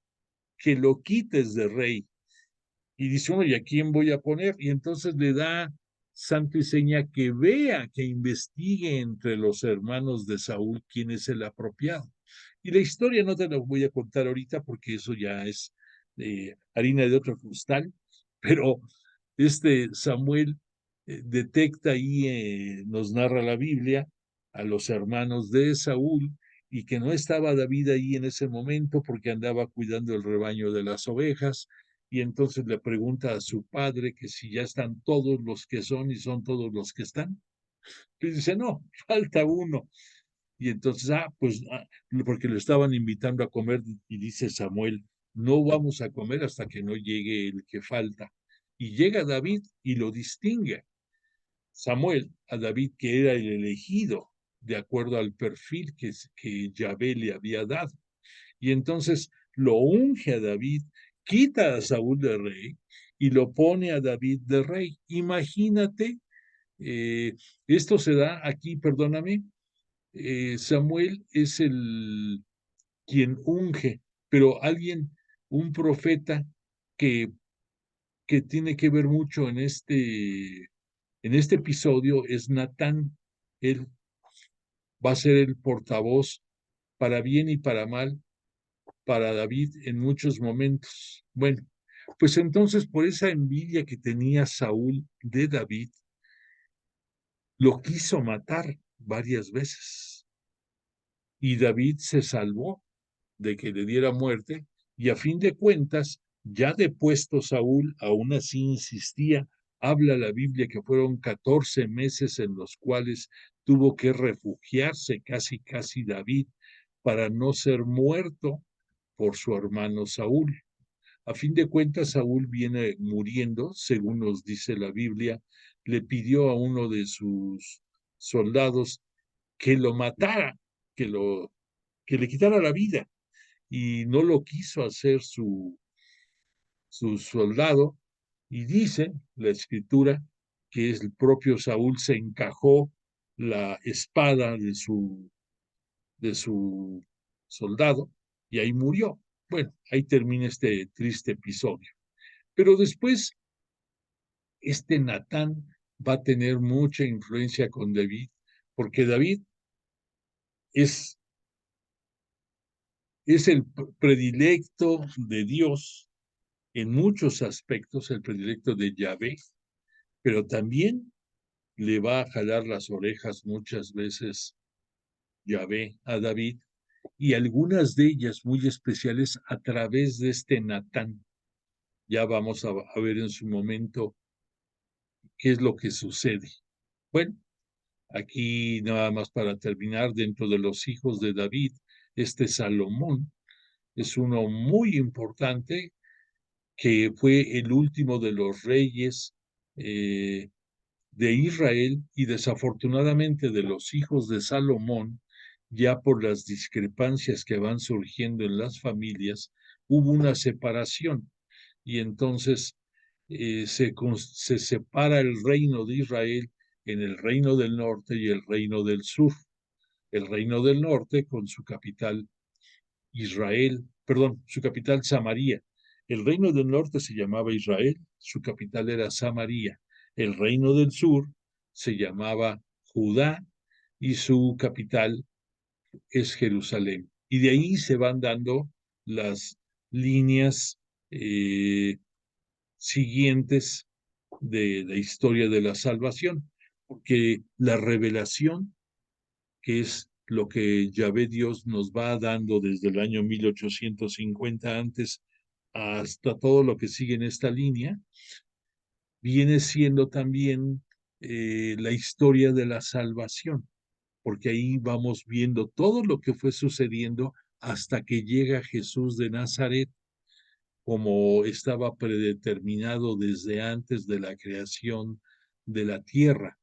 que lo quites de rey. Y dice, bueno, ¿y a quién voy a poner? Y entonces le da santo y seña que vea, que investigue entre los hermanos de Saúl quién es el apropiado. Y la historia no te la voy a contar ahorita porque eso ya es harina de otro costal, pero este Samuel detecta ahí, nos narra la Biblia, a los hermanos de Saúl, y que no estaba David ahí en ese momento porque andaba cuidando el rebaño de las ovejas, y entonces le pregunta a su padre que si ya están todos los que son y son todos los que están, Y dice, no, falta uno. Y entonces, porque lo estaban invitando a comer y dice Samuel, no vamos a comer hasta que no llegue el que falta. Y llega David y lo distingue. Samuel a David, que era el elegido, de acuerdo al perfil que Yahvé le había dado. Y entonces lo unge a David, quita a Saúl de rey y lo pone a David de rey. Imagínate, esto se da aquí, perdóname, Samuel es el quien unge, pero un profeta que, que tiene que ver mucho en este episodio es Natán. Él va a ser el portavoz para bien y para mal para David en muchos momentos. Bueno, pues entonces por esa envidia que tenía Saúl de David, lo quiso matar varias veces. Y David se salvó de que le diera muerte, y a fin de cuentas, ya depuesto Saúl, aún así insistía. Habla la Biblia que fueron 14 meses en los cuales tuvo que refugiarse casi David para no ser muerto por su hermano Saúl. A fin de cuentas, Saúl viene muriendo, según nos dice la Biblia, le pidió a uno de sus soldados que lo matara, que le quitara la vida, y no lo quiso hacer su soldado, y dice la escritura que el propio Saúl se encajó la espada de su soldado y ahí murió. Bueno, ahí termina este triste episodio. Pero después, este Natán va a tener mucha influencia con David, porque David es, es el predilecto de Dios en muchos aspectos, el predilecto de Yahvé, pero también le va a jalar las orejas muchas veces Yahvé a David, y algunas de ellas muy especiales a través de este Natán. Ya vamos a ver en su momento qué es lo que sucede. Bueno, aquí nada más para terminar, dentro de los hijos de David, este Salomón es uno muy importante que fue el último de los reyes de Israel, y desafortunadamente de los hijos de Salomón, ya por las discrepancias que van surgiendo en las familias, hubo una separación, y entonces se separa el reino de Israel en el reino del norte y el reino del sur. El reino del norte con su capital Israel, perdón, su capital Samaria. El reino del norte se llamaba Israel, su capital era Samaria. El reino del sur se llamaba Judá y su capital es Jerusalén. Y de ahí se van dando las líneas siguientes de la historia de la salvación, porque la revelación, que es lo que Yahvé Dios nos va dando desde el año 1850 antes hasta todo lo que sigue en esta línea, viene siendo también la historia de la salvación, porque ahí vamos viendo todo lo que fue sucediendo hasta que llega Jesús de Nazaret, como estaba predeterminado desde antes de la creación de la tierra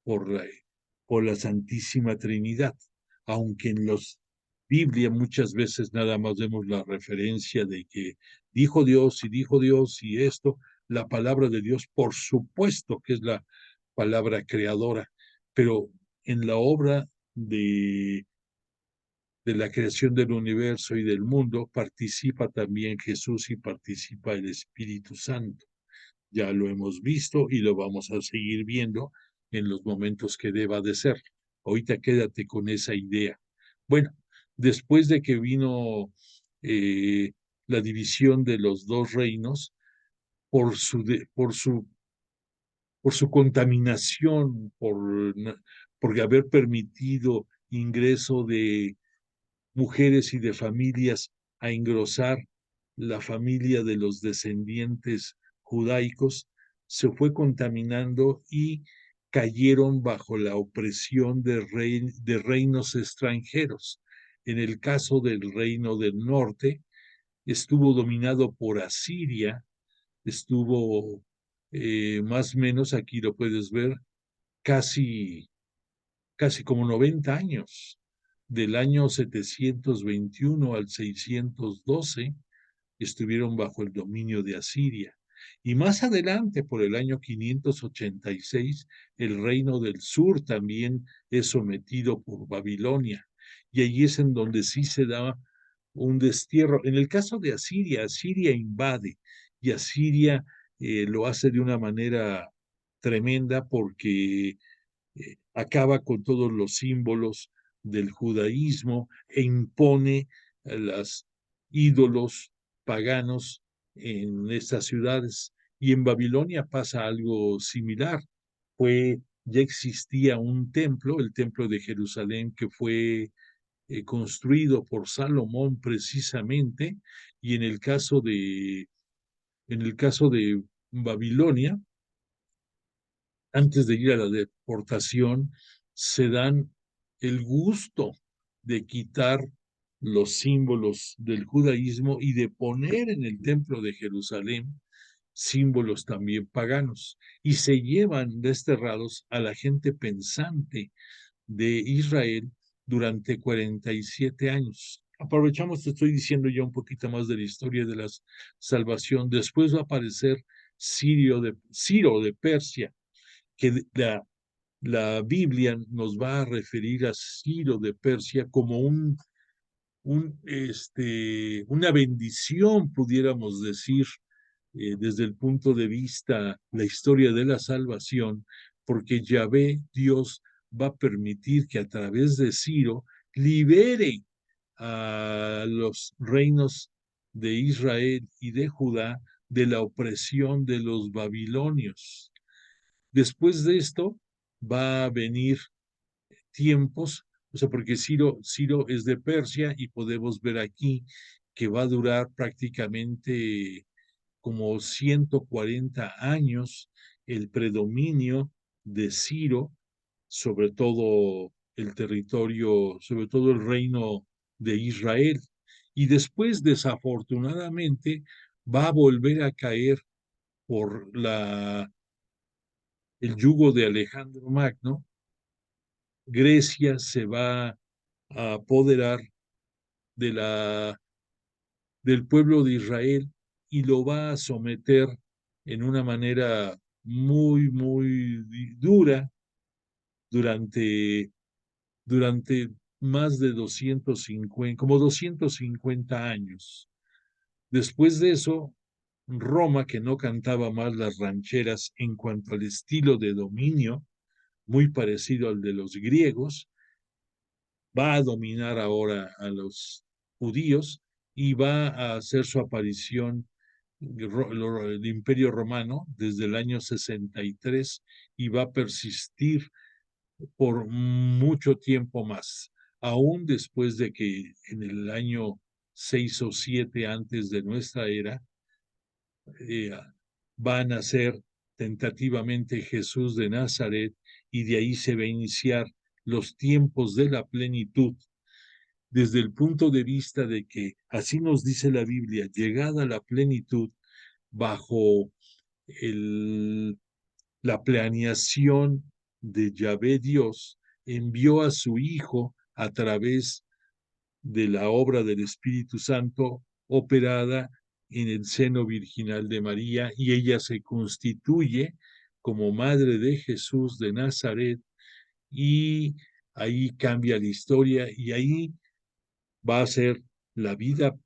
por por la Santísima Trinidad, aunque en los Biblia muchas veces nada más vemos la referencia de que dijo Dios y esto, la palabra de Dios, por supuesto que es la palabra creadora, pero en la obra de la creación del universo y del mundo participa también Jesús y participa el Espíritu Santo. Ya lo hemos visto y lo vamos a seguir viendo en los momentos que deba de ser. Ahorita quédate con esa idea. Bueno, después de que vino la división de los dos reinos, por su, de, por su contaminación, por haber permitido ingreso de mujeres y de familias a engrosar la familia de los descendientes judaicos, se fue contaminando y cayeron bajo la opresión de reinos extranjeros. En el caso del reino del norte, estuvo dominado por Asiria, estuvo más o menos, aquí lo puedes ver, casi, casi como 90 años, del año 721 al 612, estuvieron bajo el dominio de Asiria. Y más adelante, por el año 586, el reino del sur también es sometido por Babilonia. Y allí es en donde sí se da un destierro. En el caso de Asiria, Asiria invade y Asiria lo hace de una manera tremenda porque acaba con todos los símbolos del judaísmo e impone los ídolos paganos en estas ciudades. Y en Babilonia pasa algo similar. Ya existía un templo, el templo de Jerusalén, que fue construido por Salomón precisamente, y en el caso de Babilonia, antes de ir a la deportación, se dan el gusto de quitar los símbolos del judaísmo y de poner en el templo de Jerusalén símbolos también paganos. Y se llevan desterrados a la gente pensante de Israel durante 47 años. Aprovechamos, te estoy diciendo ya un poquito más de la historia de la salvación. Después va a aparecer Ciro de Persia, que la Biblia nos va a referir a Ciro de Persia como una bendición, pudiéramos decir, desde el punto de vista, la historia de la salvación, porque Yahvé, Dios, va a permitir que a través de Ciro libere a los reinos de Israel y de Judá de la opresión de los babilonios. Después de esto va a venir tiempos, o sea, porque Ciro es de Persia y podemos ver aquí que va a durar prácticamente como 140 años el predominio de Ciro sobre todo el territorio, sobre todo el reino de Israel. Y después, desafortunadamente, va a volver a caer por el yugo de Alejandro Magno. Grecia se va a apoderar de del pueblo de Israel y lo va a someter en una manera muy, muy dura durante, durante más de 250, como 250 años. Después de eso, Roma, que no cantaba más las rancheras en cuanto al estilo de dominio, muy parecido al de los griegos, va a dominar ahora a los judíos y va a hacer su aparición el Imperio Romano desde el año 63 y va a persistir por mucho tiempo más, aún después de que en el año 6 o 7 antes de nuestra era eh, va a nacer tentativamente Jesús de Nazaret y de ahí se va a iniciar los tiempos de la plenitud desde el punto de vista de que, así nos dice la Biblia, llegada a la plenitud bajo la planeación de Yahvé Dios, envió a su Hijo a través de la obra del Espíritu Santo operada en el seno virginal de María y ella se constituye como madre de Jesús de Nazaret y ahí cambia la historia y ahí va a ser la vida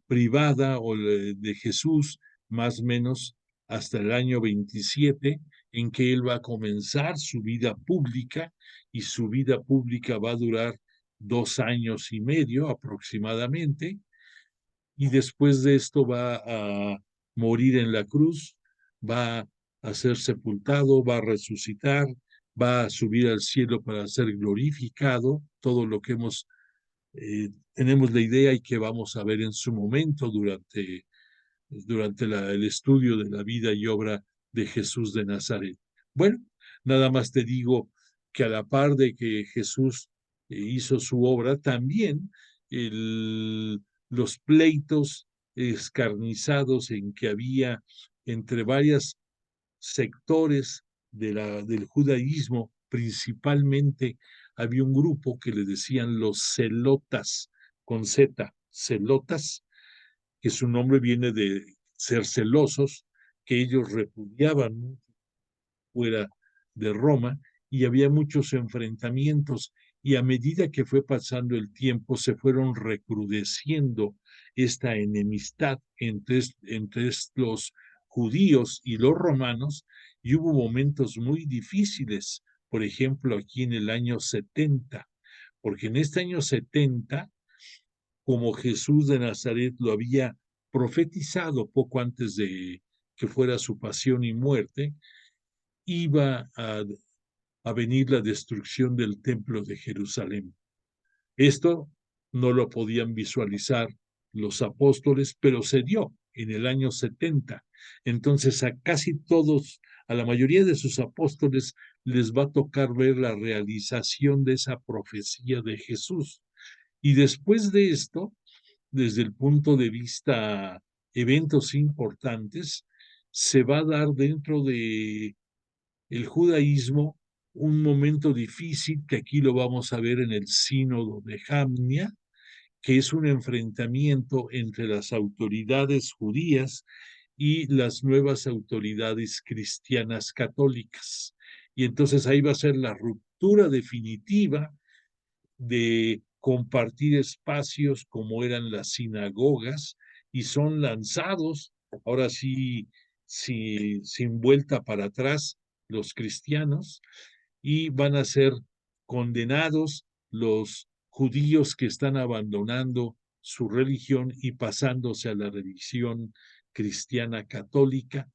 privada o de Jesús más o menos hasta el año 27 en que él va a comenzar su vida pública y su vida pública va a durar 2 años y medio aproximadamente y después de esto va a morir en la cruz, va a ser sepultado, va a resucitar, va a subir al cielo para ser glorificado, todo lo que tenemos la idea y que vamos a ver en su momento durante el estudio de la vida y obra de Jesús de Nazaret. Bueno, Nada más te digo que a la par de que Jesús hizo su obra, también los pleitos escarnizados en que había entre varios sectores del judaísmo, principalmente había un grupo que le decían los celotas, con Z, celotas, que su nombre viene de ser celosos, que ellos repudiaban fuera de Roma, y había muchos enfrentamientos, y a medida que fue pasando el tiempo se fueron recrudeciendo esta enemistad entre los judíos y los romanos, y hubo momentos muy difíciles, por ejemplo, aquí en el año 70, porque en este año 70, como Jesús de Nazaret lo había profetizado poco antes de que fuera su pasión y muerte, iba a venir la destrucción del templo de Jerusalén. Esto no lo podían visualizar los apóstoles, pero se dio en el año 70. Entonces a casi todos, a la mayoría de sus apóstoles, les va a tocar ver la realización de esa profecía de Jesús. Y después de esto, desde el punto de vista eventos importantes, se va a dar dentro de el judaísmo un momento difícil que aquí lo vamos a ver en el sínodo de Jamnia, que es un enfrentamiento entre las autoridades judías y las nuevas autoridades cristianas católicas. Y entonces ahí va a ser la ruptura definitiva de compartir espacios como eran las sinagogas, y son lanzados, ahora sí, sin vuelta para atrás, los cristianos, y van a ser condenados los judíos que están abandonando su religión y pasándose a la religión cristiana católica,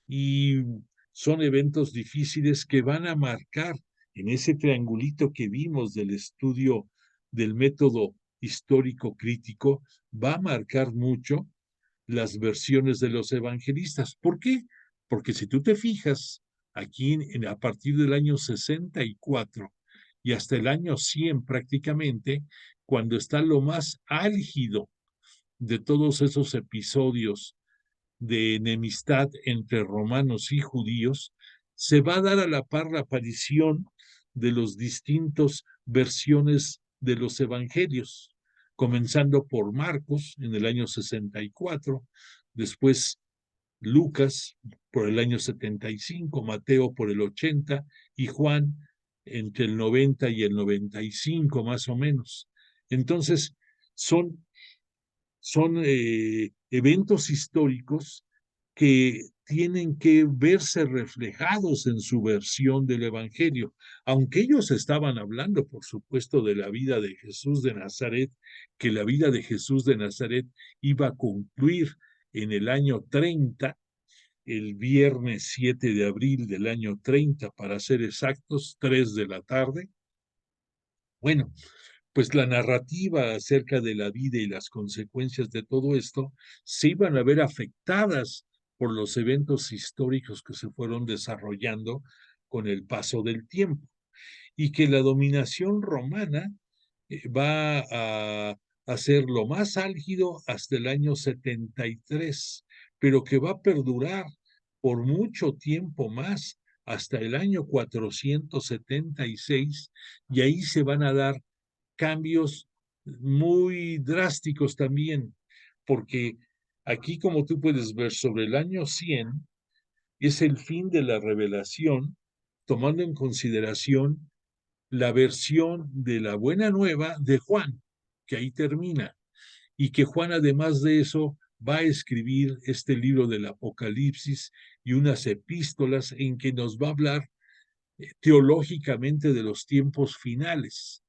y son eventos difíciles que van a marcar en ese triangulito que vimos del estudio del método histórico crítico, va a marcar mucho las versiones de los evangelistas. ¿Por qué? Porque si tú te fijas, aquí a partir del año 64 y hasta el año 100 prácticamente, cuando está lo más álgido de todos esos episodios de enemistad entre romanos y judíos, se va a dar a la par la aparición de los distintos versiones de los evangelios, comenzando por Marcos en el año 64, después Lucas por el año 75, Mateo por el 80 y Juan entre el 90 y el 95 más o menos. Entonces, son eventos históricos que tienen que verse reflejados en su versión del Evangelio. Aunque ellos estaban hablando, por supuesto, de la vida de Jesús de Nazaret, que la vida de Jesús de Nazaret iba a concluir en el año 30, el viernes 7 de abril del año 30, para ser exactos, 3 de la tarde. Bueno, pues la narrativa acerca de la vida y las consecuencias de todo esto se iban a ver afectadas por los eventos históricos que se fueron desarrollando con el paso del tiempo, y que la dominación romana va a ser lo más álgido hasta el año 73, pero que va a perdurar por mucho tiempo más, hasta el año 476, y ahí se van a dar cambios muy drásticos también, porque aquí, como tú puedes ver, sobre el año 100 es el fin de la revelación, tomando en consideración la versión de la buena nueva de Juan, que ahí termina, y que Juan, además de eso, va a escribir este libro del Apocalipsis y unas epístolas en que nos va a hablar teológicamente de los tiempos finales.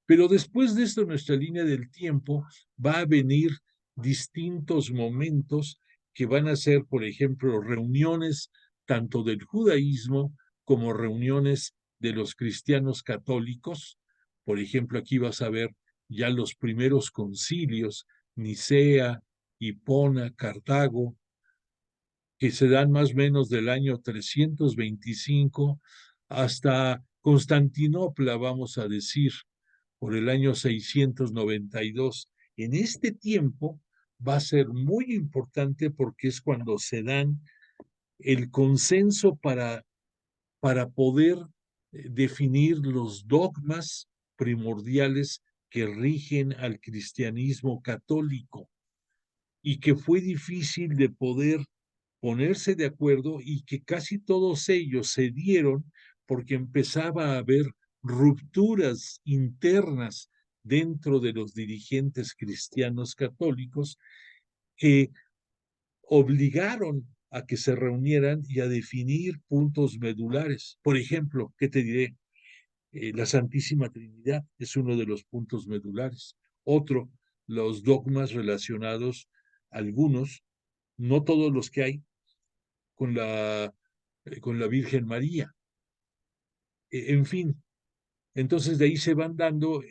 Pero después de esto, nuestra línea del tiempo va a venir distintos momentos que van a ser, por ejemplo, reuniones tanto del judaísmo como reuniones de los cristianos católicos. Por ejemplo, aquí vas a ver ya los primeros concilios, Nicea, Hipona, Cartago, que se dan más o menos del año 325 hasta Constantinopla, vamos a decir, por el año 692. En este tiempo va a ser muy importante porque es cuando se dan el consenso para poder definir los dogmas primordiales que rigen al cristianismo católico y que fue difícil de poder ponerse de acuerdo y que casi todos ellos se dieron porque empezaba a haber rupturas internas dentro de los dirigentes cristianos católicos que obligaron a que se reunieran y a definir puntos medulares. Por ejemplo, ¿qué te diré? La Santísima Trinidad es uno de los puntos medulares. Otro, los dogmas relacionados, algunos, no todos los que hay, con la Virgen María. En fin, entonces de ahí se van dando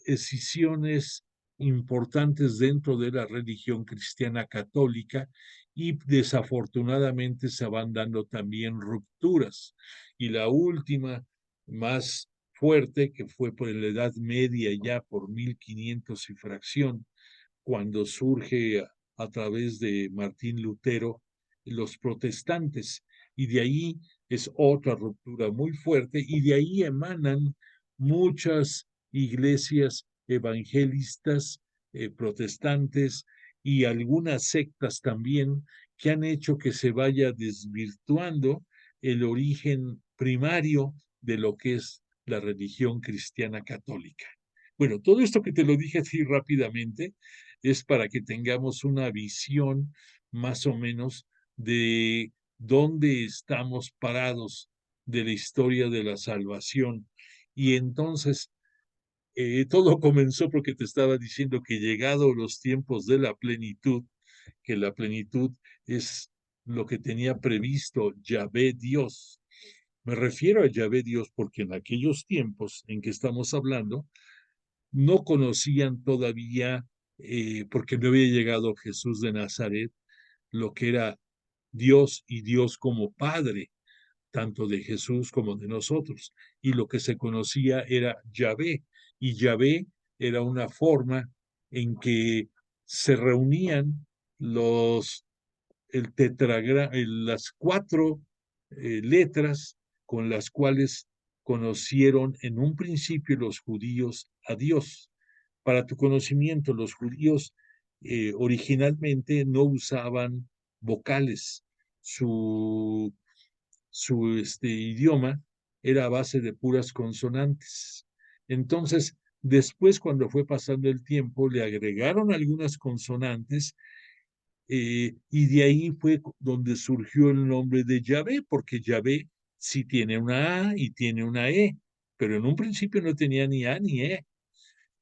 escisiones importantes dentro de la religión cristiana católica y desafortunadamente se van dando también rupturas. Y la última, más fuerte, que fue por la Edad Media ya por 1500 y fracción, cuando surge a través de Martín Lutero los protestantes, y de ahí es otra ruptura muy fuerte, y de ahí emanan muchas iglesias evangelistas, protestantes y algunas sectas también que han hecho que se vaya desvirtuando el origen primario de lo que es la religión cristiana católica. Bueno, todo esto que te lo dije así rápidamente es para que tengamos una visión más o menos de dónde estamos parados de la historia de la salvación. Y entonces, todo comenzó porque te estaba diciendo que llegado los tiempos de la plenitud, que la plenitud es lo que tenía previsto Yahvé Dios. Me refiero a Yahvé Dios porque en aquellos tiempos en que estamos hablando, no conocían todavía, porque no había llegado Jesús de Nazaret, lo que era Dios y Dios como Padre, tanto de Jesús como de nosotros. Y lo que se conocía era Yahvé, y Yahvé era una forma en que se reunían los, las cuatro letras con las cuales conocieron en un principio los judíos a Dios. Para tu conocimiento, los judíos originalmente no usaban vocales. Su idioma era a base de puras consonantes. Entonces, después, cuando fue pasando el tiempo, le agregaron algunas consonantes, y de ahí fue donde surgió el nombre de Yahvé, porque Yahvé sí tiene una A y tiene una E, pero en un principio no tenía ni A ni E.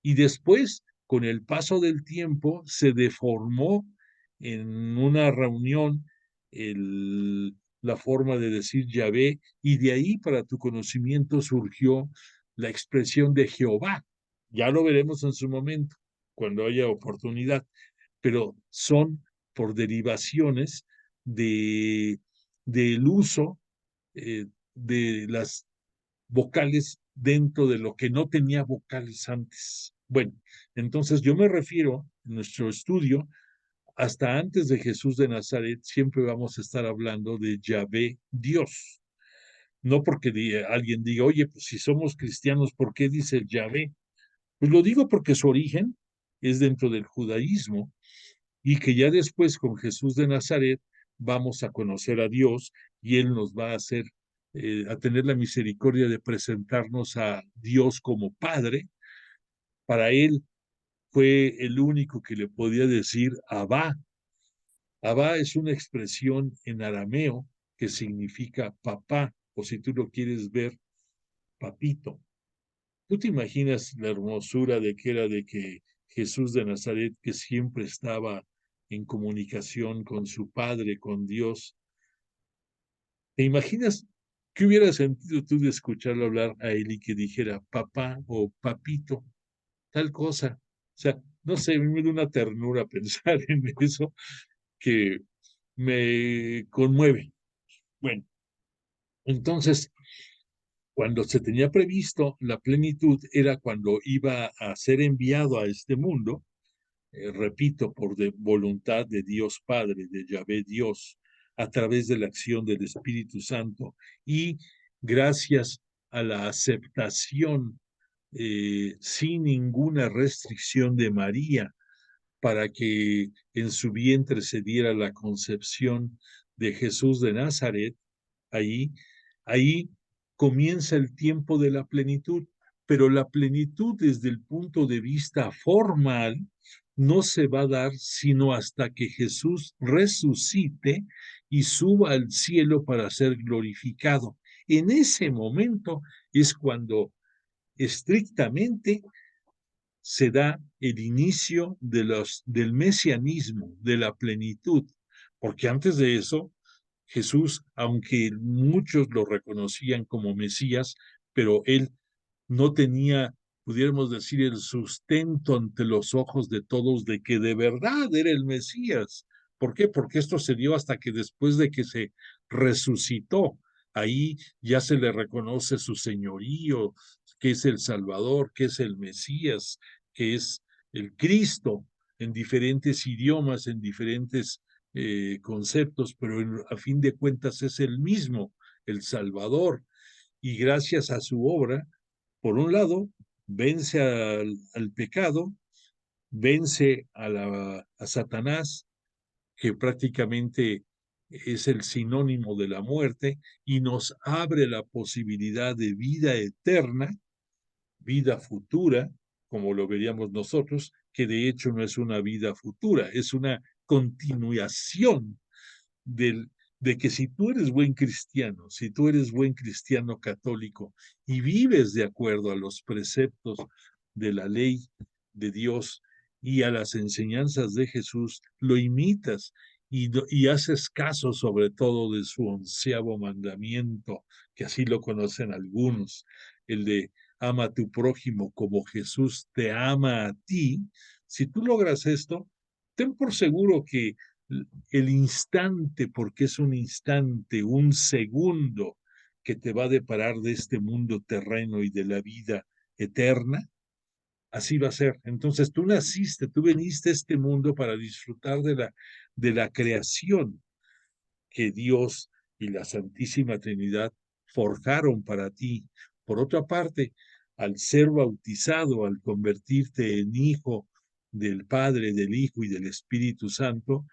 Y después, con el paso del tiempo, se deformó en una reunión la forma de decir Yahvé, y de ahí, para tu conocimiento, surgió la expresión de Jehová. Ya lo veremos en su momento, cuando haya oportunidad, pero son por derivaciones de, del uso de las vocales dentro de lo que no tenía vocales antes. Bueno, entonces yo me refiero en nuestro estudio, hasta antes de Jesús de Nazaret, siempre vamos a estar hablando de Yahvé Dios. No porque alguien diga, oye, pues si somos cristianos, ¿por qué dice Yahvé? Pues lo digo porque su origen es dentro del judaísmo, y que ya después con Jesús de Nazaret vamos a conocer a Dios y Él nos va a hacer, a tener la misericordia de presentarnos a Dios como Padre. Para Él fue el único que le podía decir Abba. Abba es una expresión en arameo que significa papá, o si tú lo quieres ver, papito. ¿Tú te imaginas la hermosura de que era de que Jesús de Nazaret, que siempre estaba en comunicación con su Padre, con Dios? ¿Te imaginas qué hubiera sentido tú de escucharlo hablar a él y que dijera papá o papito, tal cosa? O sea, no sé, me da una ternura pensar en eso que me conmueve. Bueno, entonces, Cuando se tenía previsto la plenitud era cuando iba a ser enviado a este mundo, repito, por voluntad de Dios Padre, de Yahvé Dios, a través de la acción del Espíritu Santo y gracias a la aceptación sin ninguna restricción de María para que en su vientre se diera la concepción de Jesús de Nazaret, ahí comienza el tiempo de la plenitud, pero la plenitud desde el punto de vista formal no se va a dar sino hasta que Jesús resucite y suba al cielo para ser glorificado. En ese momento es cuando estrictamente se da el inicio del mesianismo, de la plenitud, porque antes de eso, Jesús, aunque muchos lo reconocían como Mesías, pero él no tenía, pudiéramos decir, el sustento ante los ojos de todos de que de verdad era el Mesías. ¿Por qué? Porque esto se dio hasta que después de que se resucitó, ahí ya se le reconoce su señorío, que es el Salvador, que es el Mesías, que es el Cristo, en diferentes idiomas, en diferentes conceptos, pero a fin de cuentas es el mismo, el Salvador. Y gracias a su obra, por un lado, vence al pecado, vence a Satanás, que prácticamente es el sinónimo de la muerte, y nos abre la posibilidad de vida eterna, vida futura, como lo veríamos nosotros, que de hecho no es una vida futura, es una continuación del, de que si tú eres buen cristiano, si tú eres buen cristiano católico y vives de acuerdo a los preceptos de la ley de Dios y a las enseñanzas de Jesús, lo imitas y haces caso sobre todo de su 11º mandamiento, que así lo conocen algunos, el de ama a tu prójimo como Jesús te ama a ti. Si tú logras esto, ten por seguro que el instante, porque es un instante, un segundo que te va a deparar de este mundo terreno y de la vida eterna, así va a ser. Entonces tú naciste, tú veniste a este mundo para disfrutar de la creación que Dios y la Santísima Trinidad forjaron para ti. Por otra parte, al ser bautizado, al convertirte en hijo del Padre, del Hijo y del Espíritu Santo,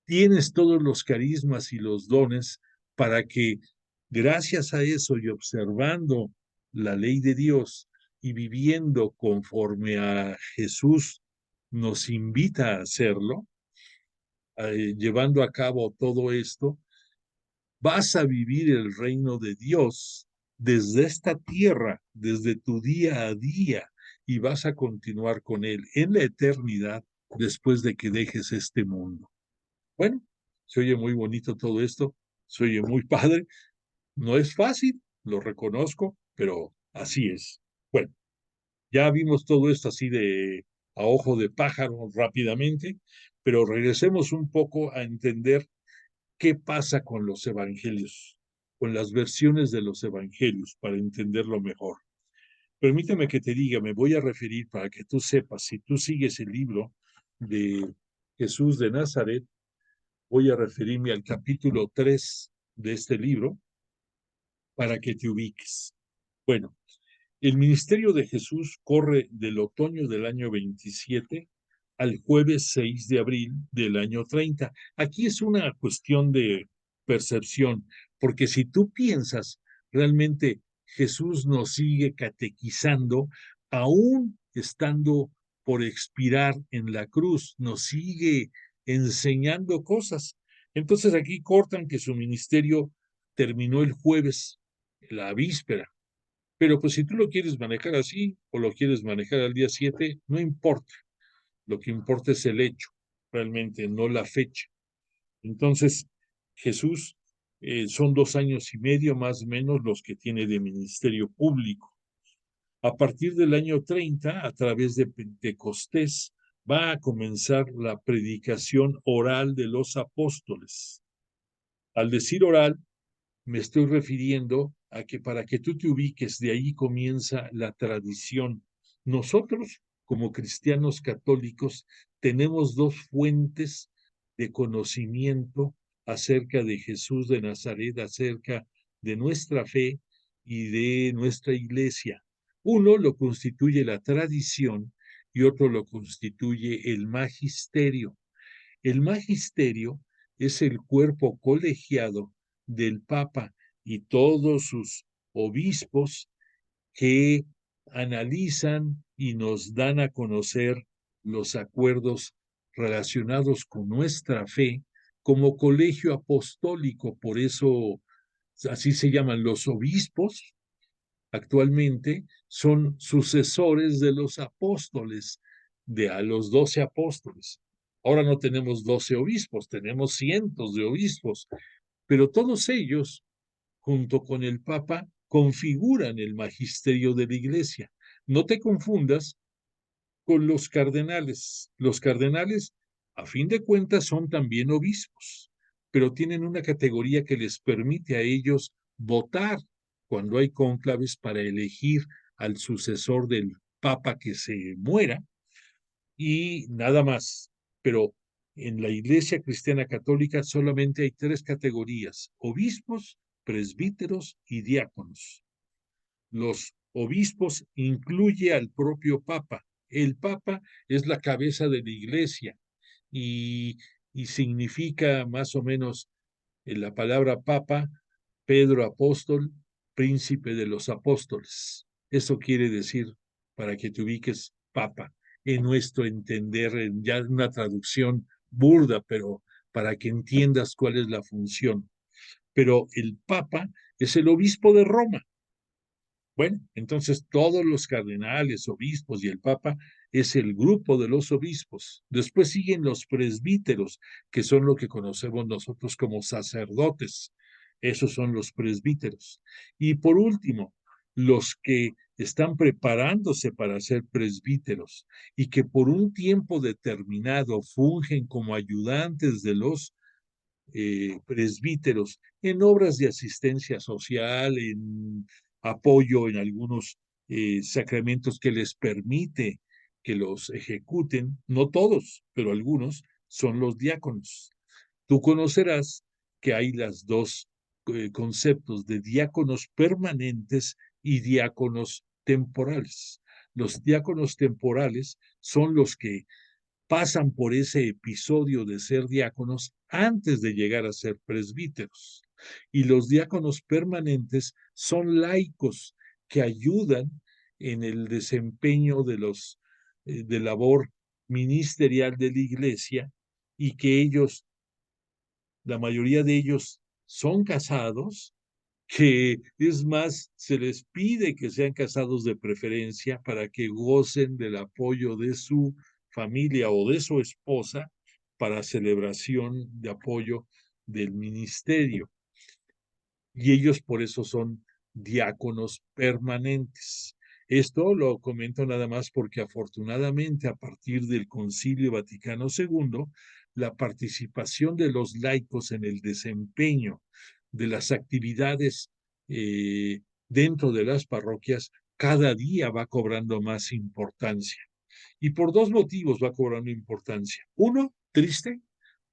tienes todos los carismas y los dones para que, gracias a eso y observando la ley de Dios y viviendo conforme a Jesús nos invita a hacerlo, llevando a cabo todo esto, vas a vivir el reino de Dios desde esta tierra, desde tu día a día, y vas a continuar con él en la eternidad después de que dejes este mundo. Bueno, se oye muy bonito todo esto, se oye muy padre, no es fácil, lo reconozco, pero así es. Bueno, ya vimos todo esto así de a ojo de pájaro rápidamente, pero regresemos un poco a entender qué pasa con los evangelios, con las versiones de los evangelios, para entenderlo mejor. Permíteme que te diga, me voy a referir para que tú sepas, si tú sigues el libro de Jesús de Nazaret, voy a referirme al capítulo 3 de este libro para que te ubiques. Bueno, el ministerio de Jesús corre del otoño del año 27 al jueves 6 de abril del año 30. Aquí es una cuestión de percepción, porque si tú piensas, realmente Jesús nos sigue catequizando, aún estando por expirar en la cruz, nos sigue enseñando cosas. Entonces aquí cortan que su ministerio terminó el jueves, la víspera, pero pues si tú lo quieres manejar así o lo quieres manejar al día 7, no importa. Lo que importa es el hecho, realmente, no la fecha. Entonces, Jesús son 2 años y medio más o menos los que tiene de ministerio público. A partir del año 30, a través de Pentecostés, va a comenzar la predicación oral de los apóstoles. Al decir oral, me estoy refiriendo a que para que tú te ubiques, de ahí comienza la tradición. Nosotros, como cristianos católicos, tenemos dos fuentes de conocimiento acerca de Jesús de Nazaret, acerca de nuestra fe y de nuestra iglesia. Uno lo constituye la tradición y otro lo constituye el magisterio. El magisterio es el cuerpo colegiado del Papa y todos sus obispos que analizan y nos dan a conocer los acuerdos relacionados con nuestra fe como colegio apostólico. Por eso así se llaman los obispos. Actualmente son sucesores de los apóstoles, de a los 12 apóstoles. Ahora no tenemos 12 obispos, tenemos cientos de obispos, pero todos ellos, junto con el Papa, configuran el magisterio de la Iglesia. No te confundas con los cardenales. Los cardenales, a fin de cuentas, son también obispos, pero tienen una categoría que les permite a ellos votar cuando hay cónclaves para elegir al sucesor del papa que se muera y nada más. Pero en la Iglesia Cristiana Católica solamente hay tres categorías: obispos, presbíteros y diáconos. Los obispos incluye al propio Papa. El Papa es la cabeza de la Iglesia y, y significa más o menos en la palabra Papa, Pedro apóstol, príncipe de los apóstoles. Eso quiere decir, para que te ubiques, Papa, en nuestro entender, en ya una traducción burda, pero para que entiendas cuál es la función. Pero el Papa es el obispo de Roma. Bueno, entonces todos los cardenales, obispos y el Papa es el grupo de los obispos. Después siguen los presbíteros, que son lo que conocemos nosotros como sacerdotes. Esos son los presbíteros. Y por último, los que están preparándose para ser presbíteros y que por un tiempo determinado fungen como ayudantes de los presbíteros en obras de asistencia social, en apoyo en algunos sacramentos que les permite que los ejecuten, no todos, pero algunos, son los diáconos. Tú conocerás que hay las dos conceptos de diáconos permanentes y diáconos temporales. Los diáconos temporales son los que pasan por ese episodio de ser diáconos antes de llegar a ser presbíteros. Y los diáconos permanentes son laicos que ayudan en el desempeño de labor ministerial de la iglesia y que ellos, la mayoría de ellos, son casados, que es más, se les pide que sean casados de preferencia para que gocen del apoyo de su familia o de su esposa para celebración de apoyo del ministerio. Y ellos por eso son diáconos permanentes. Esto lo comento nada más porque afortunadamente a partir del Concilio Vaticano II, la participación de los laicos en el desempeño de las actividades dentro de las parroquias cada día va cobrando más importancia. Y por dos motivos va cobrando importancia. Uno, triste,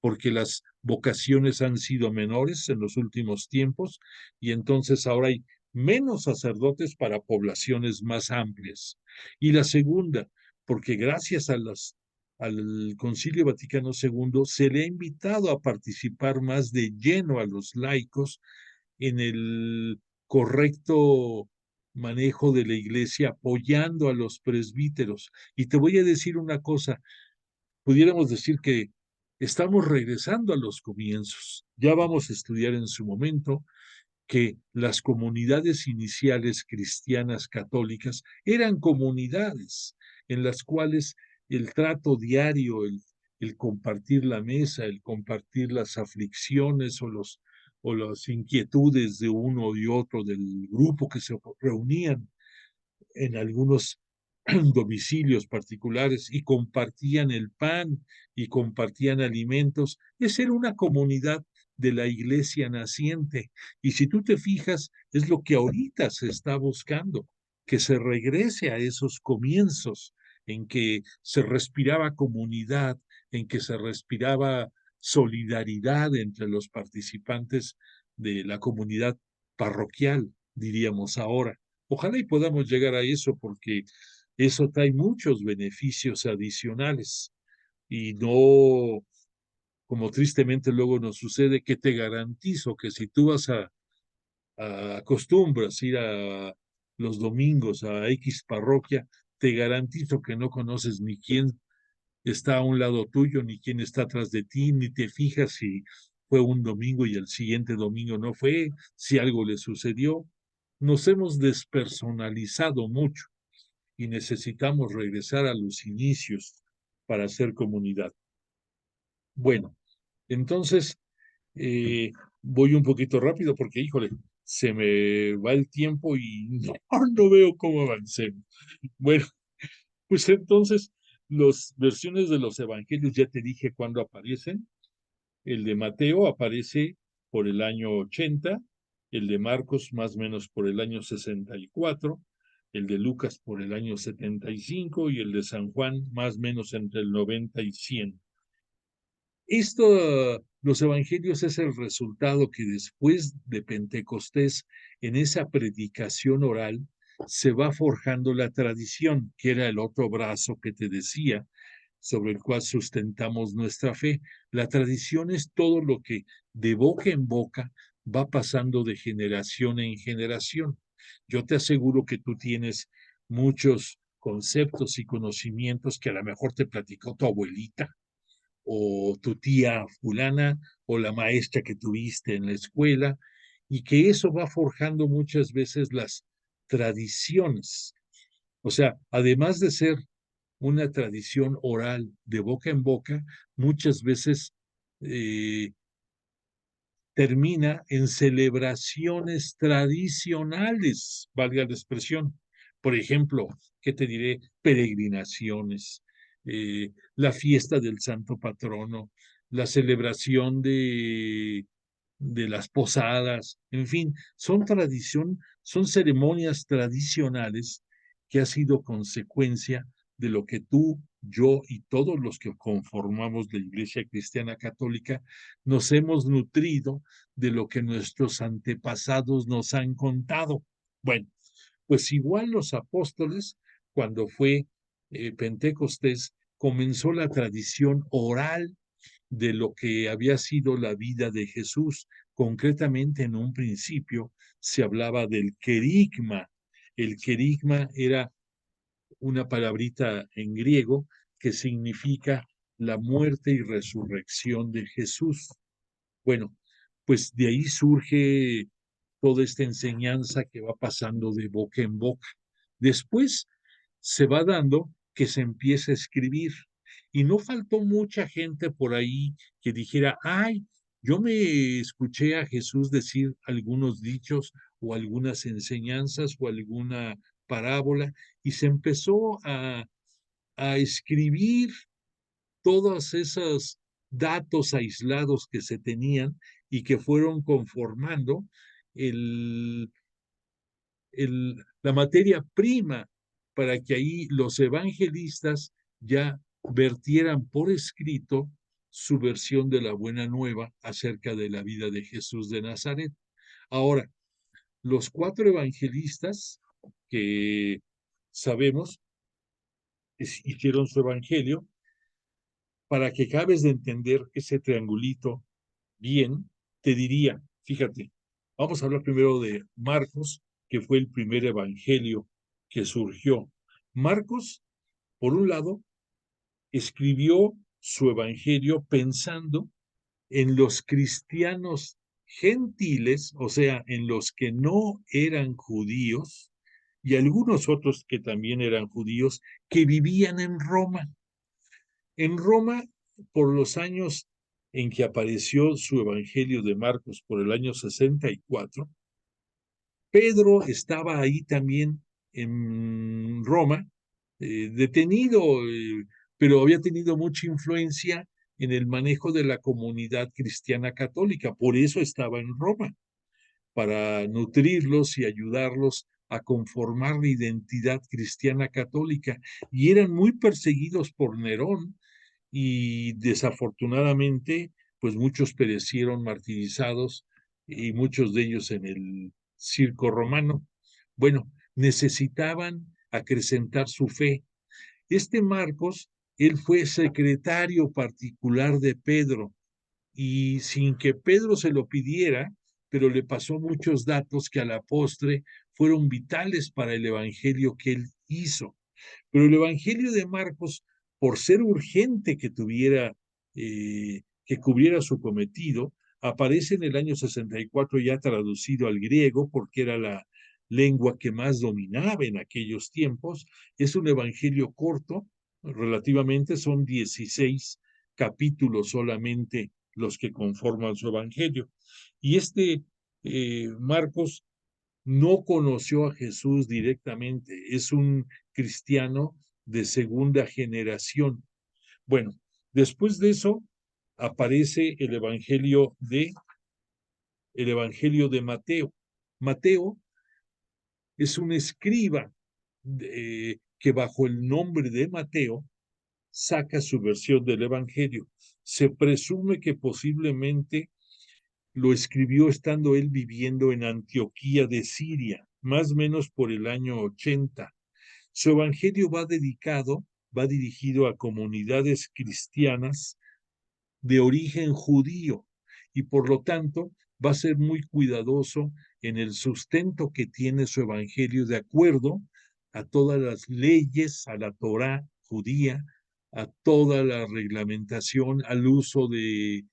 porque las vocaciones han sido menores en los últimos tiempos y entonces ahora hay menos sacerdotes para poblaciones más amplias. Y la segunda, porque gracias al Concilio Vaticano II se le ha invitado a participar más de lleno a los laicos en el correcto manejo de la iglesia, apoyando a los presbíteros. Y te voy a decir una cosa, pudiéramos decir que estamos regresando a los comienzos. Ya vamos a estudiar en su momento que las comunidades iniciales cristianas católicas eran comunidades en las cuales el trato diario, el compartir la mesa, el compartir las aflicciones o las inquietudes de uno y otro del grupo que se reunían en algunos domicilios particulares y compartían el pan y compartían alimentos. Esa era una comunidad de la iglesia naciente. Y si tú te fijas, es lo que ahorita se está buscando, que se regrese a esos comienzos en que se respiraba comunidad, en que se respiraba solidaridad entre los participantes de la comunidad parroquial, diríamos ahora. Ojalá y podamos llegar a eso porque eso trae muchos beneficios adicionales y no, como tristemente luego nos sucede, que te garantizo que si tú acostumbras ir a los domingos a X parroquia, te garantizo que no conoces ni quién está a un lado tuyo, ni quién está atrás de ti, ni te fijas si fue un domingo y el siguiente domingo no fue, si algo le sucedió. Nos hemos despersonalizado mucho y necesitamos regresar a los inicios para hacer comunidad. Bueno, entonces voy un poquito rápido porque, híjole, se me va el tiempo y no veo cómo avancemos. Bueno, pues entonces, las versiones de los evangelios ya te dije cuándo aparecen. El de Mateo aparece por el año 80, el de Marcos más o menos por el año 64, el de Lucas por el año 75 y el de San Juan más o menos entre el 90 y 100. Los evangelios es el resultado que después de Pentecostés, en esa predicación oral, se va forjando la tradición, que era el otro brazo que te decía, sobre el cual sustentamos nuestra fe. La tradición es todo lo que de boca en boca va pasando de generación en generación. Yo te aseguro que tú tienes muchos conceptos y conocimientos que a lo mejor te platicó tu abuelita o tu tía fulana o la maestra que tuviste en la escuela, y que eso va forjando muchas veces las tradiciones. O sea, además de ser una tradición oral de boca en boca, muchas veces eh, termina en celebraciones tradicionales, valga la expresión. Por ejemplo, ¿qué te diré? Peregrinaciones, la fiesta del Santo Patrono, la celebración de las posadas, en fin, son ceremonias tradicionales que ha sido consecuencia de lo que tú, yo y todos los que conformamos la Iglesia Cristiana Católica nos hemos nutrido de lo que nuestros antepasados nos han contado. Bueno, pues igual los apóstoles, cuando fue Pentecostés, comenzó la tradición oral de lo que había sido la vida de Jesús. Concretamente, en un principio se hablaba del querigma. El querigma era una palabrita en griego que significa la muerte y resurrección de Jesús. Bueno, pues de ahí surge toda esta enseñanza que va pasando de boca en boca. Después se va dando que se empieza a escribir y no faltó mucha gente por ahí que dijera, ay, yo me escuché a Jesús decir algunos dichos o algunas enseñanzas o alguna parábola y se empezó a escribir todos esos datos aislados que se tenían y que fueron conformando el, la materia prima para que ahí los evangelistas ya vertieran por escrito su versión de la buena nueva acerca de la vida de Jesús de Nazaret. Ahora, los cuatro evangelistas que sabemos hicieron su evangelio, para que acabes de entender ese triangulito bien, te diría, fíjate, vamos a hablar primero de Marcos, que fue el primer evangelio que surgió. Marcos, por un lado, escribió su evangelio pensando en los cristianos gentiles, o sea, en los que no eran judíos, y algunos otros que también eran judíos, que vivían en Roma. En Roma, por los años en que apareció su Evangelio de Marcos, por el año 64, Pedro estaba ahí también en Roma, detenido, pero había tenido mucha influencia en el manejo de la comunidad cristiana católica. Por eso estaba en Roma, para nutrirlos y ayudarlos a conformar la identidad cristiana católica. Y eran muy perseguidos por Nerón y desafortunadamente, pues muchos perecieron martirizados y muchos de ellos en el circo romano. Bueno, necesitaban acrecentar su fe. Este Marcos, él fue secretario particular de Pedro y sin que Pedro se lo pidiera, pero le pasó muchos datos que a la postre fueron vitales para el evangelio que él hizo. Pero el Evangelio de Marcos, por ser urgente que tuviera, que cubriera su cometido, aparece en el año 64 ya traducido al griego, porque era la lengua que más dominaba en aquellos tiempos. Es un evangelio corto, relativamente son 16 capítulos solamente los que conforman su evangelio. Y este Marcos no conoció a Jesús directamente, es un cristiano de segunda generación. Bueno, después de eso aparece el evangelio de Mateo. Mateo es un escriba que bajo el nombre de Mateo saca su versión del evangelio. Se presume que posiblemente lo escribió estando él viviendo en Antioquía de Siria, más o menos por el año 80. Su evangelio va dirigido a comunidades cristianas de origen judío y por lo tanto va a ser muy cuidadoso en el sustento que tiene su evangelio de acuerdo a todas las leyes, a la Torá judía, a toda la reglamentación, al uso de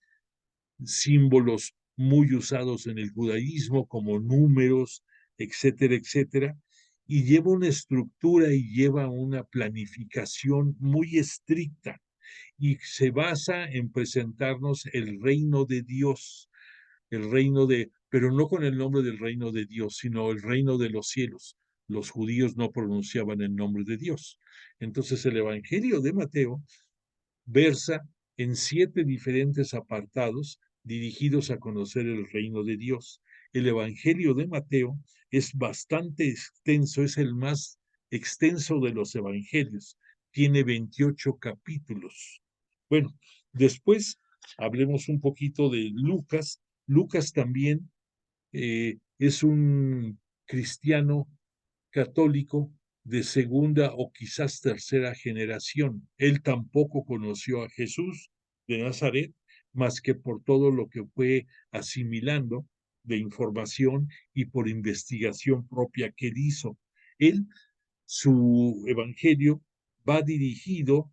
símbolos muy usados en el judaísmo como números, etcétera, etcétera, y lleva una estructura y lleva una planificación muy estricta y se basa en presentarnos el reino de Dios, pero no con el nombre del reino de Dios, sino el reino de los cielos. Los judíos no pronunciaban el nombre de Dios. Entonces el Evangelio de Mateo versa en 7 diferentes apartados dirigidos a conocer el reino de Dios. El Evangelio de Mateo es bastante extenso, es el más extenso de los evangelios. Tiene 28 capítulos. Bueno, después hablemos un poquito de Lucas. Lucas también es un cristiano católico de segunda o quizás tercera generación. Él tampoco conoció a Jesús de Nazaret, más que por todo lo que fue asimilando de información y por investigación propia que él hizo. Él, su evangelio va dirigido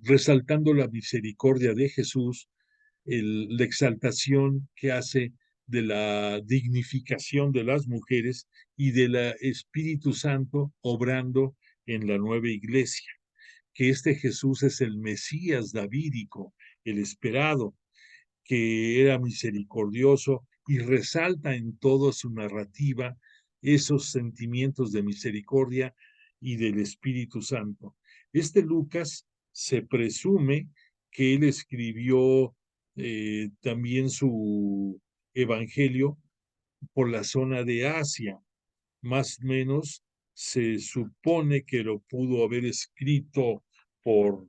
resaltando la misericordia de Jesús, la exaltación que hace de la dignificación de las mujeres y del Espíritu Santo obrando en la nueva iglesia, que este Jesús es el Mesías davídico, el esperado, que era misericordioso y resalta en toda su narrativa esos sentimientos de misericordia y del Espíritu Santo. Este Lucas se presume que él escribió también su evangelio por la zona de Asia. Más o menos se supone que lo pudo haber escrito por,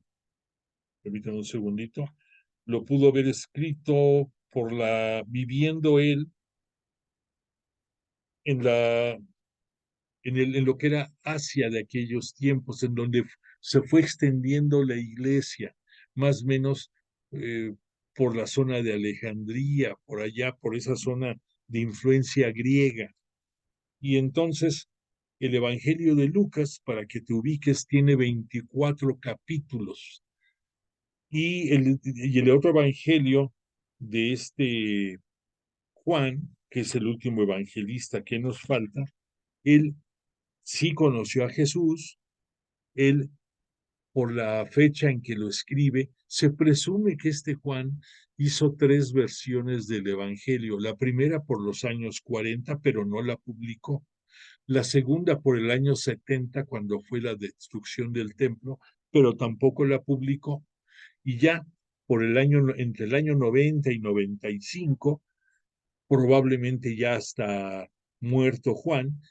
permítanme un segundito, lo pudo haber escrito viviendo él en en lo que era Asia de aquellos tiempos, en donde se fue extendiendo la iglesia, más o menos eh, por la zona de Alejandría, por allá, por esa zona de influencia griega. Y entonces el Evangelio de Lucas, para que te ubiques, tiene 24 capítulos. Y el otro Evangelio de este Juan, que es el último evangelista que nos falta, él sí conoció a Jesús, él por la fecha en que lo escribe, se presume que este Juan hizo 3 versiones del Evangelio, la primera por los años 40, pero no la publicó, la segunda por el año 70, cuando fue la destrucción del templo, pero tampoco la publicó, y ya entre el año 90 y 95, probablemente ya está muerto Juan,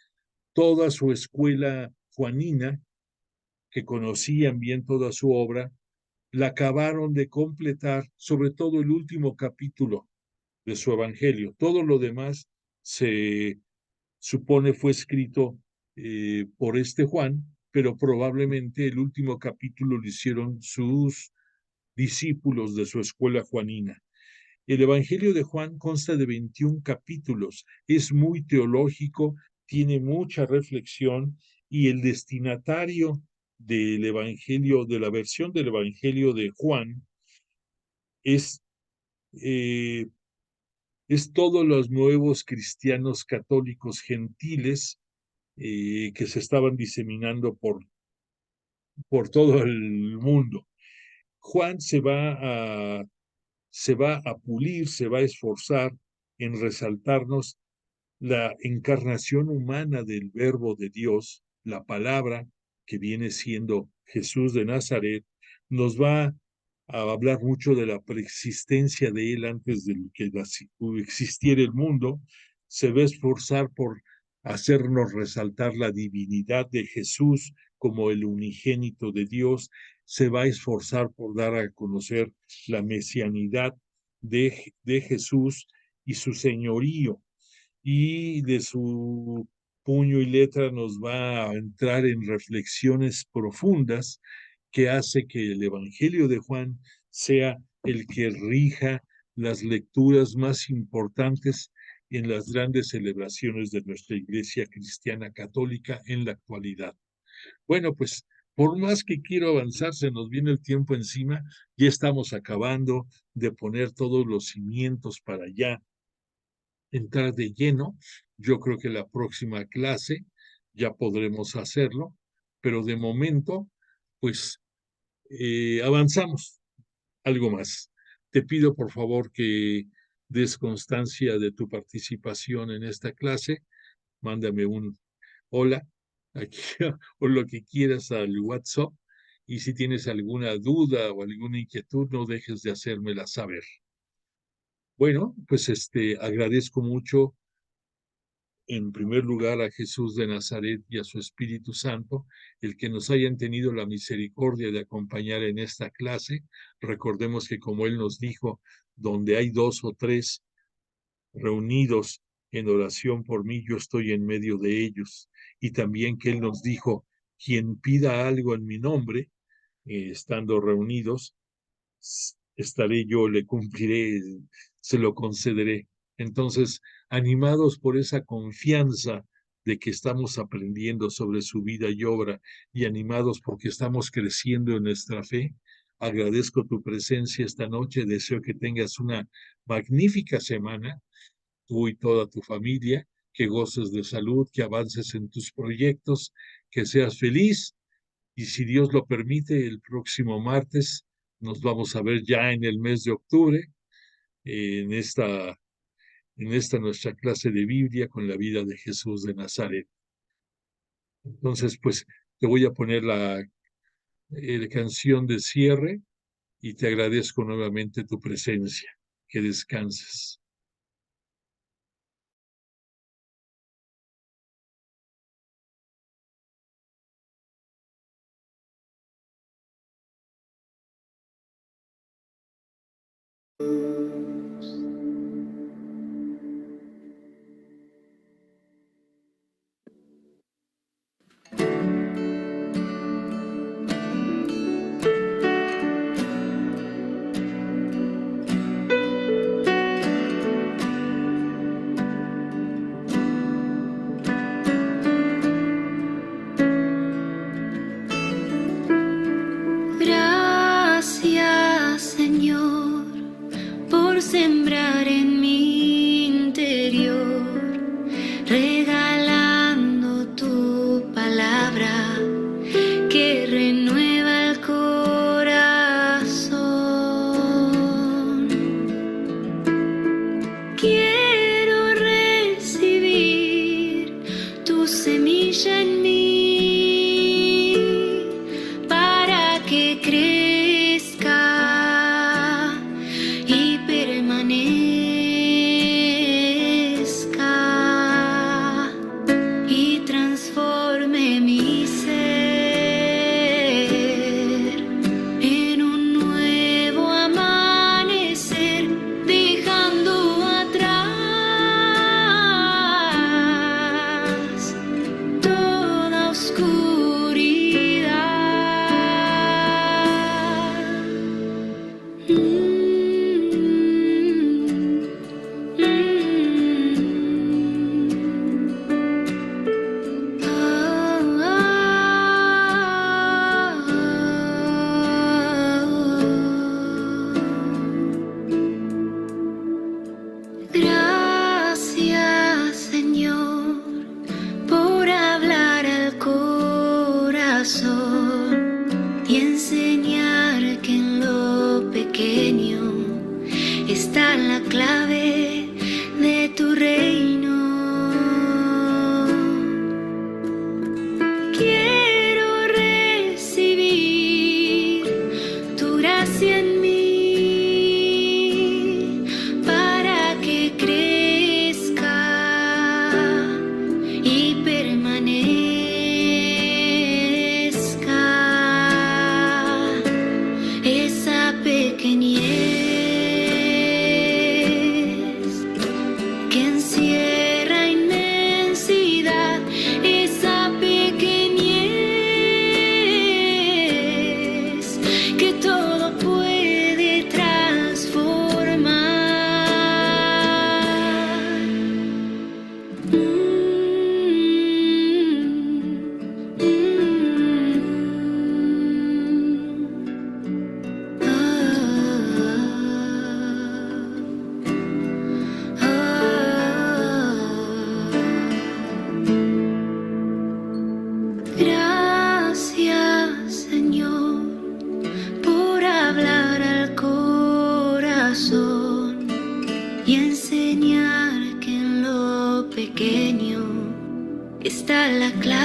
toda su escuela juanina, que conocían bien toda su obra, la acabaron de completar, sobre todo el último capítulo de su evangelio. Todo lo demás se supone fue escrito por este Juan, pero probablemente el último capítulo lo hicieron sus discípulos de su escuela juanina. El Evangelio de Juan consta de 21 capítulos, es muy teológico, tiene mucha reflexión, y el destinatario del Evangelio, de la versión del Evangelio de Juan, es todos los nuevos cristianos católicos gentiles que se estaban diseminando por todo el mundo. Juan se va a pulir, se va a esforzar en resaltarnos la encarnación humana del Verbo de Dios, la palabra que viene siendo Jesús de Nazaret. Nos va a hablar mucho de la preexistencia de él antes de que existiera el mundo. Se va a esforzar por hacernos resaltar la divinidad de Jesús como el unigénito de Dios. Se va a esforzar por dar a conocer la mesianidad de Jesús y su señorío, y de su puño y letra nos va a entrar en reflexiones profundas que hace que el Evangelio de Juan sea el que rija las lecturas más importantes en las grandes celebraciones de nuestra Iglesia Cristiana Católica en la actualidad. Bueno, pues por más que quiero avanzar, se nos viene el tiempo encima, ya estamos acabando de poner todos los cimientos para ya entrar de lleno. Yo creo que la próxima clase ya podremos hacerlo, pero de momento, pues avanzamos algo más. Te pido por favor que des constancia de tu participación en esta clase. Mándame un hola aquí, o lo que quieras al WhatsApp, y si tienes alguna duda o alguna inquietud, no dejes de hacérmela saber. Bueno, pues agradezco mucho en primer lugar a Jesús de Nazaret y a su Espíritu Santo, el que nos hayan tenido la misericordia de acompañar en esta clase. Recordemos que, como Él nos dijo, donde hay 2 o 3 reunidos en oración por mí, yo estoy en medio de ellos. Y también que Él nos dijo, quien pida algo en mi nombre, estando reunidos, estaré yo, le cumpliré, se lo concederé. Entonces, animados por esa confianza de que estamos aprendiendo sobre su vida y obra, y animados porque estamos creciendo en nuestra fe, agradezco tu presencia esta noche. Deseo que tengas una magnífica semana, tú y toda tu familia, que goces de salud, que avances en tus proyectos, que seas feliz, y si Dios lo permite, el próximo martes nos vamos a ver ya en el mes de octubre, en esta nuestra clase de Biblia con la vida de Jesús de Nazaret. Entonces, pues te voy a poner la canción de cierre y te agradezco nuevamente tu presencia. Que descanses. Gracias, Señor, por sembrar en mi interior, regalando tu palabra que renueva el corazón. Quiero recibir tu semilla en mí para que crezca que encierra inmensidad, esa pequeñez que todo puede transformar. Gracias, Señor, por hablar al corazón y enseñar que en lo pequeño está la clave.